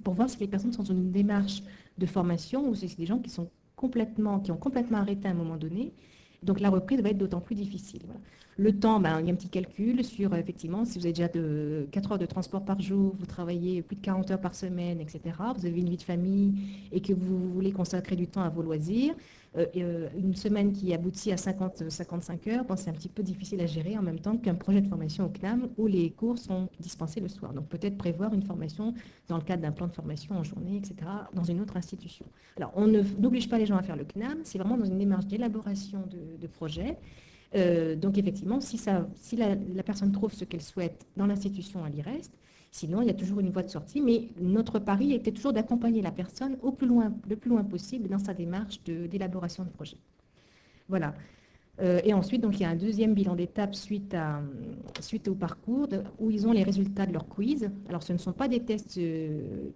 Pour voir si les personnes sont dans une démarche de formation ou si c'est des gens qui ont complètement arrêté à un moment donné. Donc, la reprise va être d'autant plus difficile. Voilà. Le temps, il y a un petit calcul sur, effectivement, si vous avez déjà 4 heures de transport par jour, vous travaillez plus de 40 heures par semaine, etc., vous avez une vie de famille et que vous voulez consacrer du temps à vos loisirs, une semaine qui aboutit à 50-55 heures, c'est un petit peu difficile à gérer en même temps qu'un projet de formation au CNAM où les cours sont dispensés le soir. Donc, peut-être prévoir une formation dans le cadre d'un plan de formation en journée, etc., dans une autre institution. Alors, on n'oblige pas les gens à faire le CNAM, c'est vraiment dans une démarche d'élaboration de projet. Donc effectivement, si la personne trouve ce qu'elle souhaite dans l'institution, elle y reste. Sinon, il y a toujours une voie de sortie. Mais notre pari était toujours d'accompagner la personne le plus loin possible dans sa démarche d'élaboration de projet. Voilà. Et ensuite, donc, il y a un deuxième bilan d'étape suite au parcours où ils ont les résultats de leur quiz. Alors, ce ne sont pas des tests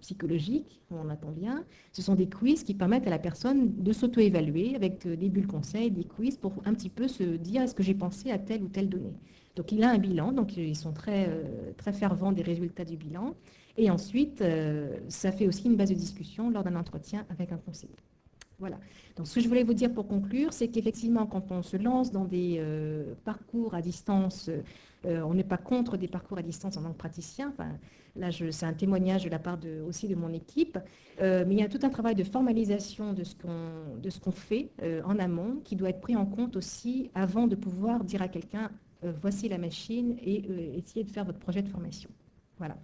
psychologiques, on attend bien. Ce sont des quiz qui permettent à la personne de s'auto-évaluer avec des bulles conseils, des quiz pour un petit peu se dire est-ce que j'ai pensé à telle ou telle donnée. Donc, il a un bilan, donc ils sont très, très fervents des résultats du bilan. Et ensuite, ça fait aussi une base de discussion lors d'un entretien avec un conseiller. Voilà. Donc, ce que je voulais vous dire pour conclure, c'est qu'effectivement, quand on se lance dans des parcours à distance, on n'est pas contre des parcours à distance en tant que praticien. Enfin, là, c'est un témoignage de la part aussi de mon équipe. Mais il y a tout un travail de formalisation de ce qu'on fait en amont qui doit être pris en compte aussi avant de pouvoir dire à quelqu'un voici la machine et essayer de faire votre projet de formation. Voilà.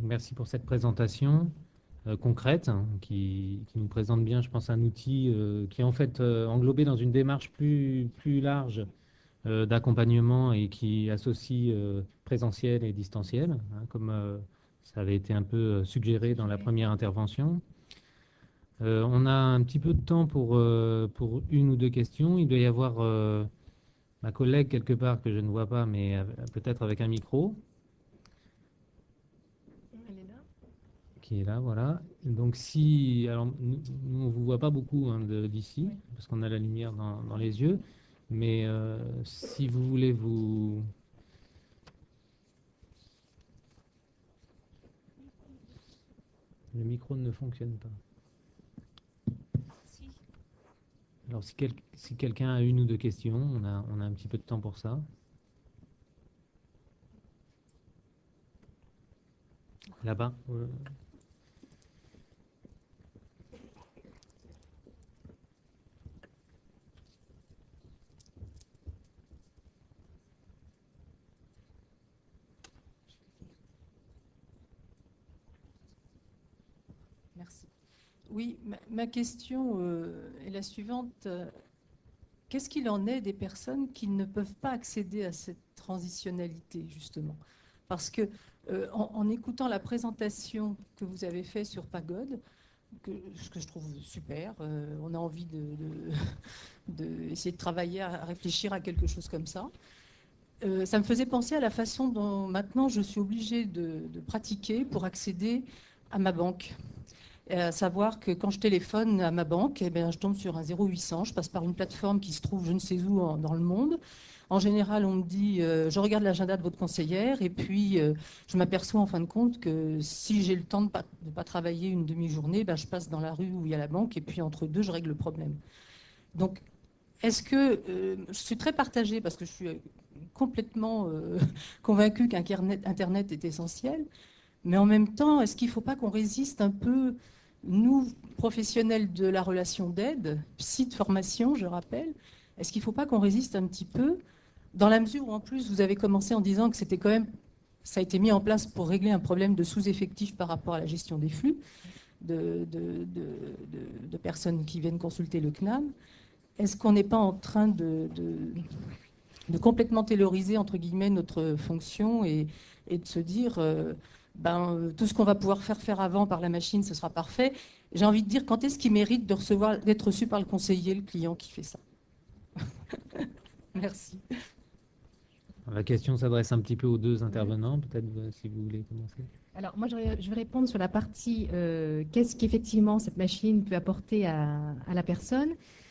Merci pour cette présentation concrète qui nous présente bien, je pense, un outil qui est en fait englobé dans une démarche plus large d'accompagnement et qui associe présentiel et distanciel, comme ça avait été un peu suggéré dans la première intervention. On a un petit peu de temps pour une ou deux questions. Il doit y avoir ma collègue quelque part que je ne vois pas, mais peut-être avec un micro. Qui est là, voilà. Donc alors nous on vous voit pas beaucoup d'ici, parce qu'on a la lumière dans les yeux, mais si vous voulez Le micro ne fonctionne pas. Alors si quelqu'un a une ou deux questions, on a un petit peu de temps pour ça. Là-bas. Merci. Oui, ma question est la suivante. Qu'est-ce qu'il en est des personnes qui ne peuvent pas accéder à cette transitionnalité, justement? Parce que en écoutant la présentation que vous avez faite sur Pagode, ce que je trouve super. On a envie essayer de travailler, à réfléchir à quelque chose comme ça. Ça me faisait penser à la façon dont maintenant je suis obligée de pratiquer pour accéder à ma banque. À savoir que quand je téléphone à ma banque, eh bien, je tombe sur un 0800, je passe par une plateforme qui se trouve je ne sais où dans le monde. En général, on me dit, je regarde l'agenda de votre conseillère et puis je m'aperçois en fin de compte que si j'ai le temps de pas travailler une demi-journée, ben, je passe dans la rue où il y a la banque et puis entre deux, je règle le problème. Donc, est-ce que je suis très partagée parce que je suis complètement convaincue qu'Internet est essentiel, mais en même temps, est-ce qu'il ne faut pas qu'on résiste un peu, nous, professionnels de la relation d'aide, psy de formation, je rappelle, est-ce qu'il ne faut pas qu'on résiste un petit peu, dans la mesure où en plus vous avez commencé en disant que c'était quand même, ça a été mis en place pour régler un problème de sous-effectif par rapport à la gestion des flux de personnes qui viennent consulter le CNAM. Est-ce qu'on n'est pas en train de complètement tayloriser, entre guillemets, notre fonction et de se dire, tout ce qu'on va pouvoir faire avant par la machine, ce sera parfait. J'ai envie de dire, quand est-ce qu'il mérite d'être reçu par le conseiller, le client qui fait ça? Merci. La question s'adresse un petit peu aux deux intervenants, peut-être si vous voulez commencer. Alors, moi, je vais répondre sur la partie qu'est-ce qu'effectivement cette machine peut apporter à la personne.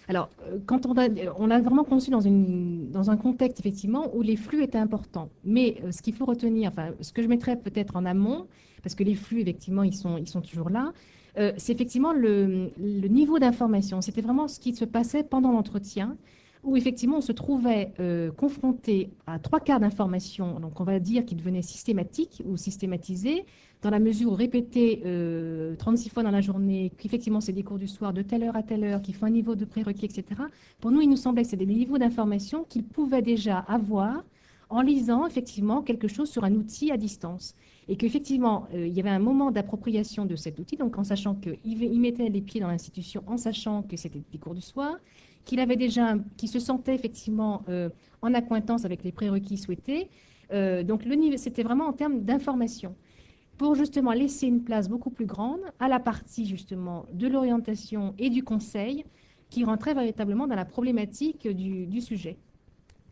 Alors, quand on a vraiment conçu dans un contexte, effectivement, où les flux étaient importants. Mais ce qu'il faut retenir, enfin, ce que je mettrais peut-être en amont, parce que les flux, effectivement, ils sont toujours là, c'est effectivement le niveau d'information. C'était vraiment ce qui se passait pendant l'entretien, où effectivement on se trouvait confronté à 3/4 d'informations, donc on va dire qui devenaient systématiques ou systématisées, dans la mesure où répéter 36 fois dans la journée, qu'effectivement c'est des cours du soir de telle heure à telle heure, qu'il faut un niveau de prérequis, etc. Pour nous, il nous semblait que c'était des niveaux d'information qu'ils pouvaient déjà avoir en lisant effectivement quelque chose sur un outil à distance. Et qu'effectivement, il y avait un moment d'appropriation de cet outil, donc en sachant qu'il mettait les pieds dans l'institution, en sachant que c'était des cours du soir, qu'il se sentait effectivement en accointance avec les prérequis souhaités. Donc le niveau, c'était vraiment en termes d'information, pour justement laisser une place beaucoup plus grande à la partie justement de l'orientation et du conseil, qui rentrait véritablement dans la problématique du sujet.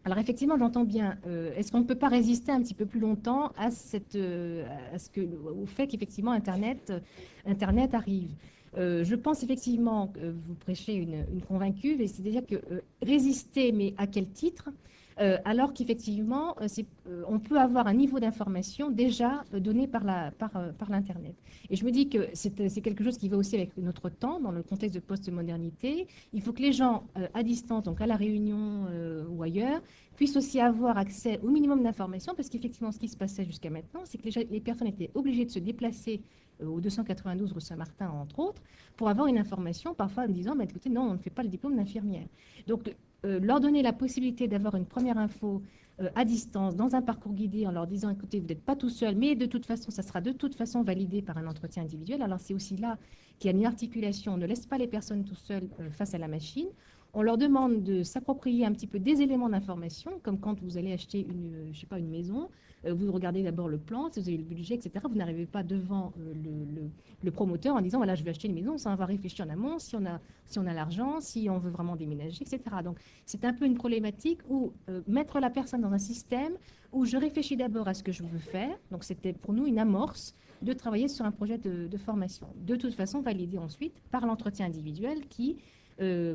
Alors effectivement, j'entends bien, est-ce qu'on ne peut pas résister un petit peu plus longtemps au fait qu'effectivement Internet arrive? Je pense effectivement que vous prêchez une convaincue, c'est-à-dire que résister, mais à quel titre? Alors qu'effectivement, on peut avoir un niveau d'information déjà donné par l'Internet. Et je me dis que c'est quelque chose qui va aussi avec notre temps, dans le contexte de post-modernité. Il faut que les gens à distance, donc à la Réunion ou ailleurs, puissent aussi avoir accès au minimum d'informations, parce qu'effectivement, ce qui se passait jusqu'à maintenant, c'est que les personnes étaient obligées de se déplacer au 292 rue Saint-Martin, entre autres, pour avoir une information, parfois en disant, écoutez, non, on ne fait pas le diplôme d'infirmière. Donc, leur donner la possibilité d'avoir une première info à distance, dans un parcours guidé, en leur disant, écoutez, vous n'êtes pas tout seul, mais de toute façon, ça sera de toute façon validé par un entretien individuel. Alors, c'est aussi là qu'il y a une articulation. On ne laisse pas les personnes tout seules face à la machine. On leur demande de s'approprier un petit peu des éléments d'information, comme quand vous allez acheter une maison, vous regardez d'abord le plan, si vous avez le budget, etc. Vous n'arrivez pas devant le promoteur en disant, voilà, je vais acheter une maison, ça va réfléchir en amont, si on a l'argent, si on veut vraiment déménager, etc. Donc, c'est un peu une problématique où mettre la personne dans un système où je réfléchis d'abord à ce que je veux faire. Donc, c'était pour nous une amorce de travailler sur un projet de formation. De toute façon, validé ensuite par l'entretien individuel qui,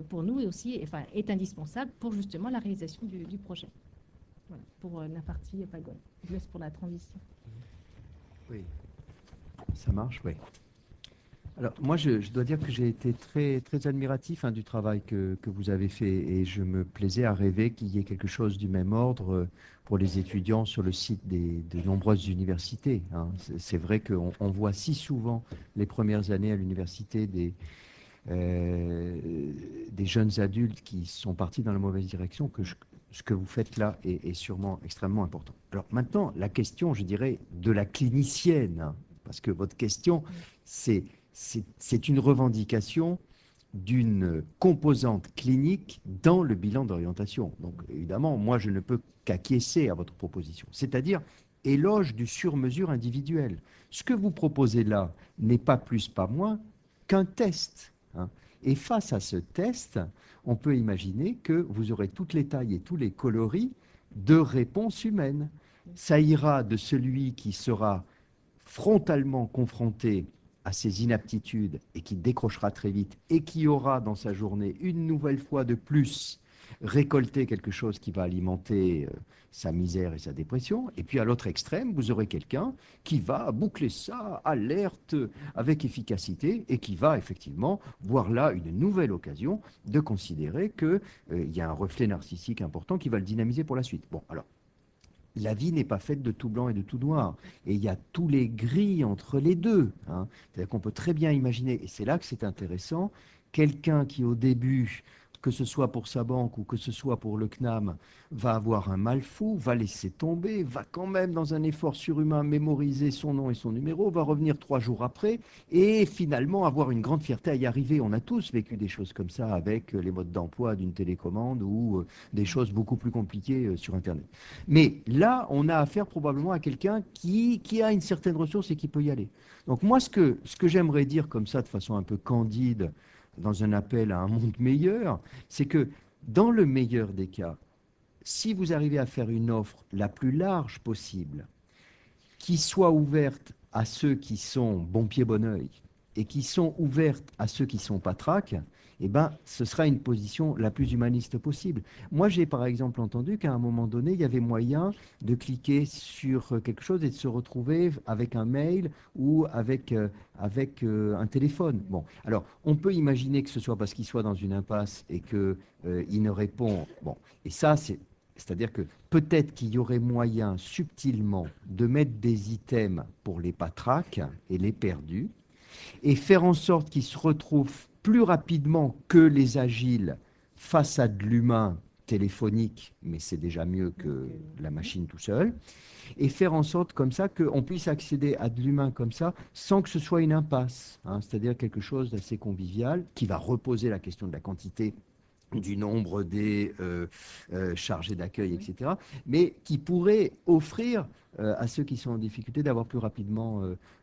pour nous aussi, est indispensable pour justement la réalisation du projet. Voilà, pour la partie Pagone. Je laisse pour la transition. Oui, ça marche, oui. Alors, moi, je dois dire que j'ai été très, très admiratif du travail que vous avez fait, et je me plaisais à rêver qu'il y ait quelque chose du même ordre pour les étudiants sur le site de nombreuses universités. C'est vrai qu'on voit si souvent les premières années à l'université des jeunes adultes qui sont partis dans la mauvaise direction, que ce que vous faites là est sûrement extrêmement important. Alors maintenant, la question, je dirais, de la clinicienne, parce que votre question, c'est une revendication d'une composante clinique dans le bilan d'orientation. Donc évidemment, moi, je ne peux qu'acquiescer à votre proposition, c'est-à-dire éloge du sur-mesure individuel. Ce que vous proposez là n'est pas plus, pas moins qu'un test, hein. Et face à ce test, on peut imaginer que vous aurez toutes les tailles et tous les coloris de réponses humaines. Ça ira de celui qui sera frontalement confronté à ses inaptitudes et qui décrochera très vite et qui aura dans sa journée une nouvelle fois de plus récolté quelque chose qui va alimenter sa misère et sa dépression. Et puis à l'autre extrême, vous aurez quelqu'un qui va boucler ça, alerte, avec efficacité et qui va effectivement voir là une nouvelle occasion de considérer qu'il y a un reflet narcissique important qui va le dynamiser pour la suite. Bon, alors, la vie n'est pas faite de tout blanc et de tout noir. Et il y a tous les gris entre les deux, hein. C'est-à-dire qu'on peut très bien imaginer, et c'est là que c'est intéressant, quelqu'un qui au début, que ce soit pour sa banque ou que ce soit pour le CNAM, va avoir un mal fou, va laisser tomber, va quand même dans un effort surhumain mémoriser son nom et son numéro, va revenir 3 jours après et finalement avoir une grande fierté à y arriver. On a tous vécu des choses comme ça avec les modes d'emploi d'une télécommande ou des choses beaucoup plus compliquées sur Internet. Mais là, on a affaire probablement à quelqu'un qui a une certaine ressource et qui peut y aller. Donc moi, ce que j'aimerais dire comme ça de façon un peu candide, dans un appel à un monde meilleur, c'est que dans le meilleur des cas, si vous arrivez à faire une offre la plus large possible, qui soit ouverte à ceux qui sont bon pied, bon oeil, et qui sont ouvertes à ceux qui sont patraques, eh ben, ce sera une position la plus humaniste possible. Moi, j'ai par exemple entendu qu'à un moment donné, il y avait moyen de cliquer sur quelque chose et de se retrouver avec un mail ou avec un téléphone. Bon, alors, on peut imaginer que ce soit parce qu'il soit dans une impasse et qu'il ne répond. Bon, et ça, c'est-à-dire que peut-être qu'il y aurait moyen subtilement de mettre des items pour les patraques et les perdus, et faire en sorte qu'ils se retrouvent plus rapidement que les agiles face à de l'humain téléphonique, mais c'est déjà mieux que la machine tout seul, et faire en sorte comme ça qu'on puisse accéder à de l'humain comme ça sans que ce soit une impasse, hein, c'est-à-dire quelque chose d'assez convivial qui va reposer la question de la quantité du nombre des chargés d'accueil, etc., mais qui pourrait offrir à ceux qui sont en difficulté d'avoir plus rapidement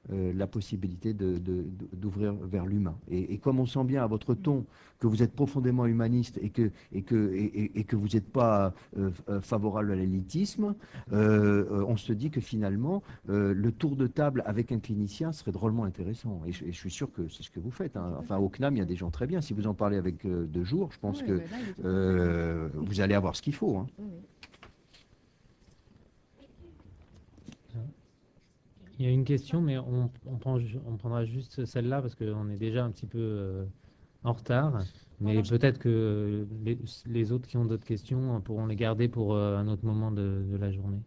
la possibilité d'ouvrir vers l'humain. Et comme on sent bien à votre ton que vous êtes profondément humaniste et que vous n'êtes pas favorable à l'élitisme, on se dit que finalement, le tour de table avec un clinicien serait drôlement intéressant. Et je suis sûr que c'est ce que vous faites, hein. Enfin, au CNAM, il y a des gens très bien. Si vous en parlez avec 2 jours, je pense que vous allez avoir ce qu'il faut, hein. Il y a une question, mais on prendra juste celle-là parce qu'on est déjà un petit peu en retard. Mais peut-être que les autres qui ont d'autres questions pourront les garder pour un autre moment de la journée.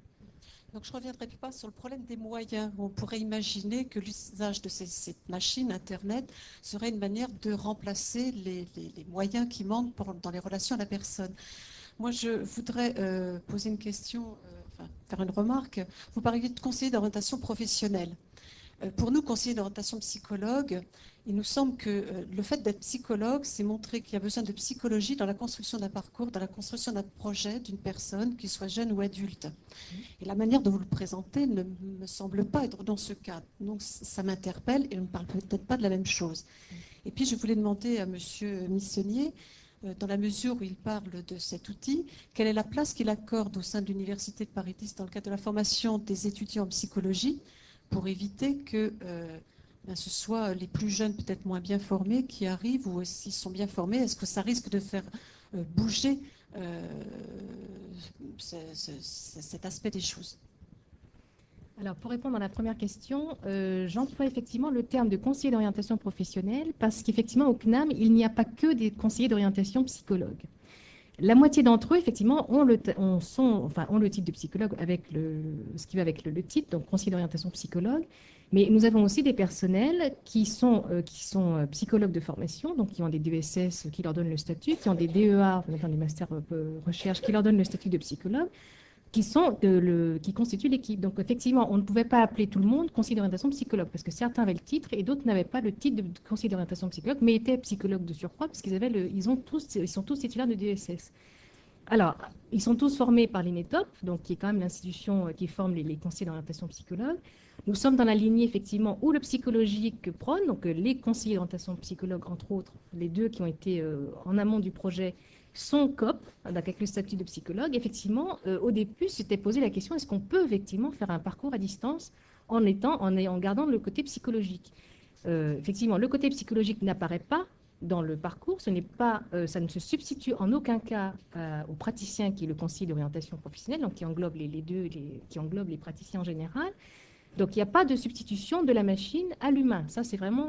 Donc je ne reviendrai pas sur le problème des moyens. On pourrait imaginer que l'usage de ces machines, Internet, serait une manière de remplacer les moyens qui manquent dans les relations à la personne. Moi, je voudrais poser une question, faire une remarque. Vous parliez de conseiller d'orientation professionnelle. Pour nous, conseillers d'orientation psychologue, il nous semble que le fait d'être psychologue, c'est montrer qu'il y a besoin de psychologie dans la construction d'un parcours, dans la construction d'un projet d'une personne, qu'il soit jeune ou adulte. Et la manière dont vous le présentez ne me semble pas être dans ce cadre. Donc ça m'interpelle et on ne parle peut-être pas de la même chose. Et puis je voulais demander à Monsieur Missonnier, dans la mesure où il parle de cet outil, quelle est la place qu'il accorde au sein de l'Université de Paris-X dans le cadre de la formation des étudiants en psychologie, pour éviter que ce soit les plus jeunes, peut-être moins bien formés, qui arrivent, ou s'ils sont bien formés, est-ce que ça risque de faire bouger cet aspect des choses? Alors, pour répondre à la première question, j'emploie effectivement le terme de conseiller d'orientation professionnelle parce qu'effectivement, au CNAM, il n'y a pas que des conseillers d'orientation psychologues. La moitié d'entre eux, effectivement, ont le titre de psychologue avec ce qui va avec le titre, donc conseiller d'orientation psychologue. Mais nous avons aussi des personnels qui sont psychologues de formation, donc qui ont des DESS qui leur donnent le statut, qui ont des DEA, des masters recherche, qui leur donnent le statut de psychologue, qui constituent l'équipe. Donc effectivement, on ne pouvait pas appeler tout le monde conseiller d'orientation psychologue, parce que certains avaient le titre et d'autres n'avaient pas le titre de conseiller d'orientation psychologue, mais étaient psychologues de surcroît, parce qu'ils sont tous titulaires de DESS. Alors, ils sont tous formés par l'INETOP, donc qui est quand même l'institution qui forme les conseillers d'orientation psychologue. Nous sommes dans la lignée, effectivement, où le psychologique prône, donc les conseillers d'orientation psychologue, entre autres, les deux qui ont été en amont du projet, sont COP, avec le statut de psychologue. Effectivement, au début, s'était posé la question, est-ce qu'on peut effectivement faire un parcours à distance en gardant le côté psychologique? Effectivement, le côté psychologique n'apparaît pas dans le parcours, ça ne se substitue en aucun cas au praticien qui est le conseiller d'orientation professionnelle, donc qui englobe qui englobe les praticiens en général. Donc, il n'y a pas de substitution de la machine à l'humain. Ça, c'est vraiment,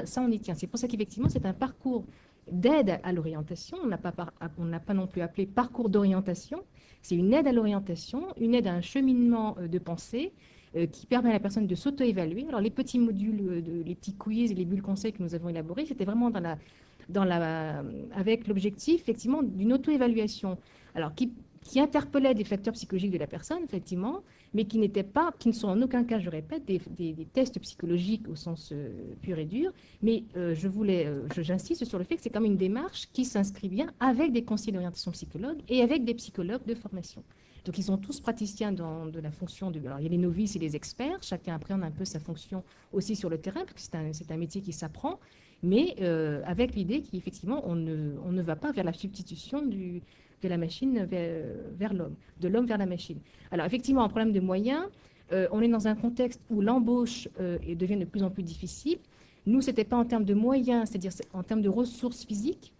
ça, on y tient. C'est pour ça qu'effectivement, c'est un parcours d'aide à l'orientation. On n'a pas non plus appelé parcours d'orientation. C'est une aide à l'orientation, une aide à un cheminement de pensée qui permet à la personne de s'auto-évaluer. Alors, les petits modules, les petits quiz et les bulles conseils que nous avons élaborés, c'était vraiment avec l'objectif, effectivement, d'une auto-évaluation. Alors, qui interpellait des facteurs psychologiques de la personne, effectivement, mais qui ne sont en aucun cas, je répète, des tests psychologiques au sens pur et dur. Mais j'insiste sur le fait que c'est comme une démarche qui s'inscrit bien avec des conseillers d'orientation psychologue et avec des psychologues de formation. Donc, ils sont tous praticiens de la fonction alors, il y a les novices et les experts. Chacun appréhende un peu sa fonction aussi sur le terrain, parce que c'est un métier qui s'apprend, mais avec l'idée qu'effectivement, on ne va pas vers la substitution de la machine vers l'homme, de l'homme vers la machine. Alors, effectivement, un problème de moyens, on est dans un contexte où l'embauche devient de plus en plus difficile. Nous, ce n'était pas en termes de moyens, c'est-à-dire en termes de ressources physiques,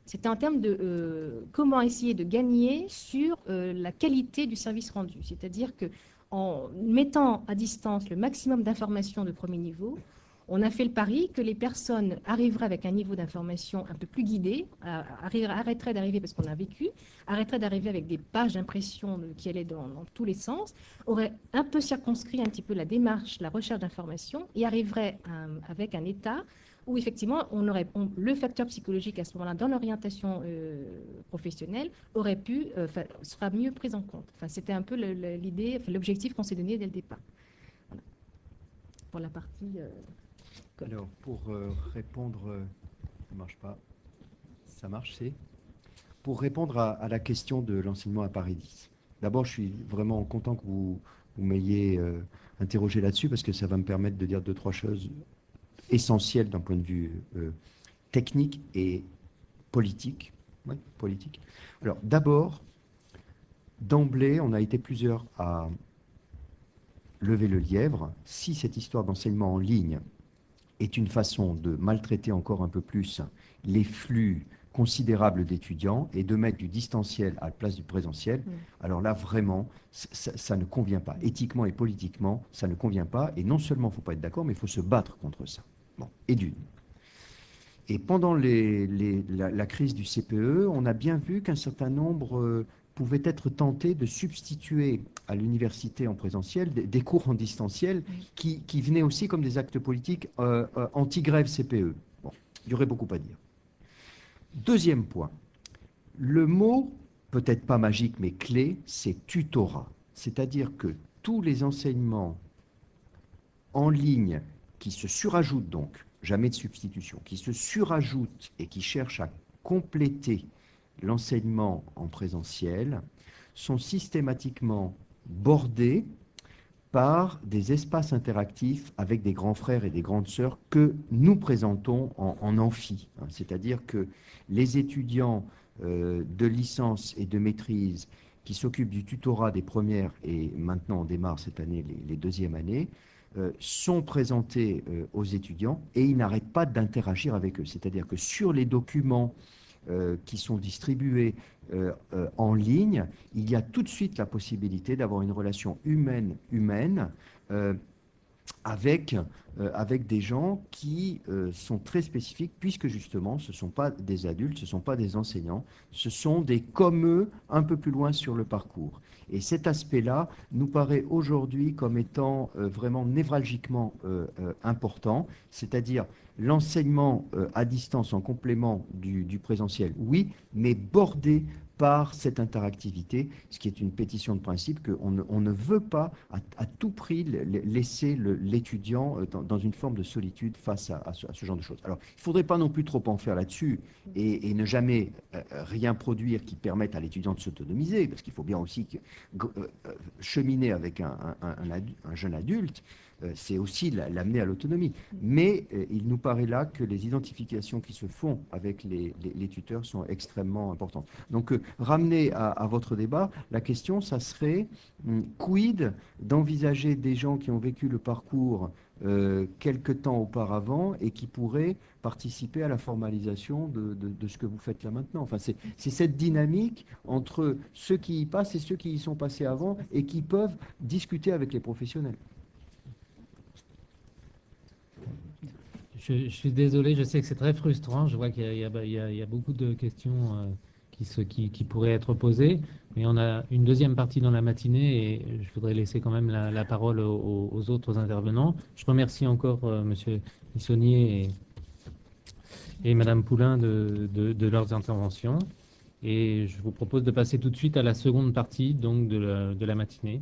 c'était en termes de comment essayer de gagner sur la qualité du service rendu. C'est-à-dire qu'en mettant à distance le maximum d'informations de premier niveau, on a fait le pari que les personnes arriveraient avec un niveau d'information un peu plus guidé, arrêteraient d'arriver, parce qu'on a vécu, arrêteraient d'arriver avec des pages d'impression qui allaient dans tous les sens, auraient un peu circonscrit un petit peu la démarche, la recherche d'informations, et arriveraient avec un état où effectivement le facteur psychologique à ce moment-là dans l'orientation professionnelle sera mieux pris en compte. Enfin, c'était un peu l'idée, l'objectif qu'on s'est donné dès le départ. Voilà. Pour la partie... Alors, pour répondre, ça marche pas, ça marche, c'est pour répondre à la question de l'enseignement à Paris 10. D'abord, je suis vraiment content que vous m'ayez interrogé là-dessus, parce que ça va me permettre de dire 2-3 choses essentielles d'un point de vue technique et politique. Oui, politique. Alors, d'abord, d'emblée, on a été plusieurs à lever le lièvre. Si cette histoire d'enseignement en ligne est une façon de maltraiter encore un peu plus les flux considérables d'étudiants et de mettre du distanciel à la place du présentiel, alors là, vraiment, ça ne convient pas. Éthiquement et politiquement, ça ne convient pas. Et non seulement il ne faut pas être d'accord, mais il faut se battre contre ça. Bon, et d'une. Et pendant la crise du CPE, on a bien vu qu'un certain nombre pouvaient être tentés de substituer à l'université en présentiel des cours en distanciel qui venaient aussi comme des actes politiques anti-grève CPE. Bon, il y aurait beaucoup à dire. Deuxième point, le mot, peut-être pas magique mais clé, c'est tutorat. C'est-à-dire que tous les enseignements en ligne qui se surajoutent donc, jamais de substitution, qui se surajoutent et qui cherchent à compléter l'enseignement en présentiel sont systématiquement bordés par des espaces interactifs avec des grands frères et des grandes sœurs que nous présentons en amphi. C'est-à-dire que les étudiants de licence et de maîtrise qui s'occupent du tutorat des premières et maintenant on démarre cette année les deuxièmes années, sont présentés aux étudiants et ils n'arrêtent pas d'interagir avec eux. C'est-à-dire que sur les documents qui sont distribués en ligne, il y a tout de suite la possibilité d'avoir une relation humaine avec des gens qui sont très spécifiques, puisque justement, ce ne sont pas des adultes, ce ne sont pas des enseignants, ce sont des comme eux un peu plus loin sur le parcours. Et cet aspect-là nous paraît aujourd'hui comme étant vraiment névralgiquement important, c'est-à-dire l'enseignement à distance en complément du présentiel, oui, mais bordé par cette interactivité, ce qui est une pétition de principe qu'on ne veut pas à tout prix laisser l'étudiant dans une forme de solitude face à ce genre de choses. Alors, il ne faudrait pas non plus trop en faire là-dessus et ne jamais rien produire qui permette à l'étudiant de s'autonomiser, parce qu'il faut bien aussi cheminer avec un jeune adulte, c'est aussi l'amener à l'autonomie. Mais il nous paraît là que les identifications qui se font avec les tuteurs sont extrêmement importantes. Donc, ramener à votre débat, la question, ça serait quid d'envisager des gens qui ont vécu le parcours quelque temps auparavant et qui pourraient participer à la formalisation de ce que vous faites là maintenant. Enfin, c'est cette dynamique entre ceux qui y passent et ceux qui y sont passés avant et qui peuvent discuter avec les professionnels. Je suis désolé, je sais que c'est très frustrant. Je vois qu'il y a beaucoup de questions qui pourraient être posées, mais on a une deuxième partie dans la matinée et je voudrais laisser quand même la parole aux autres intervenants. Je remercie encore Monsieur Lissonnier et Madame Poulain de leurs interventions et je vous propose de passer tout de suite à la seconde partie donc de la matinée.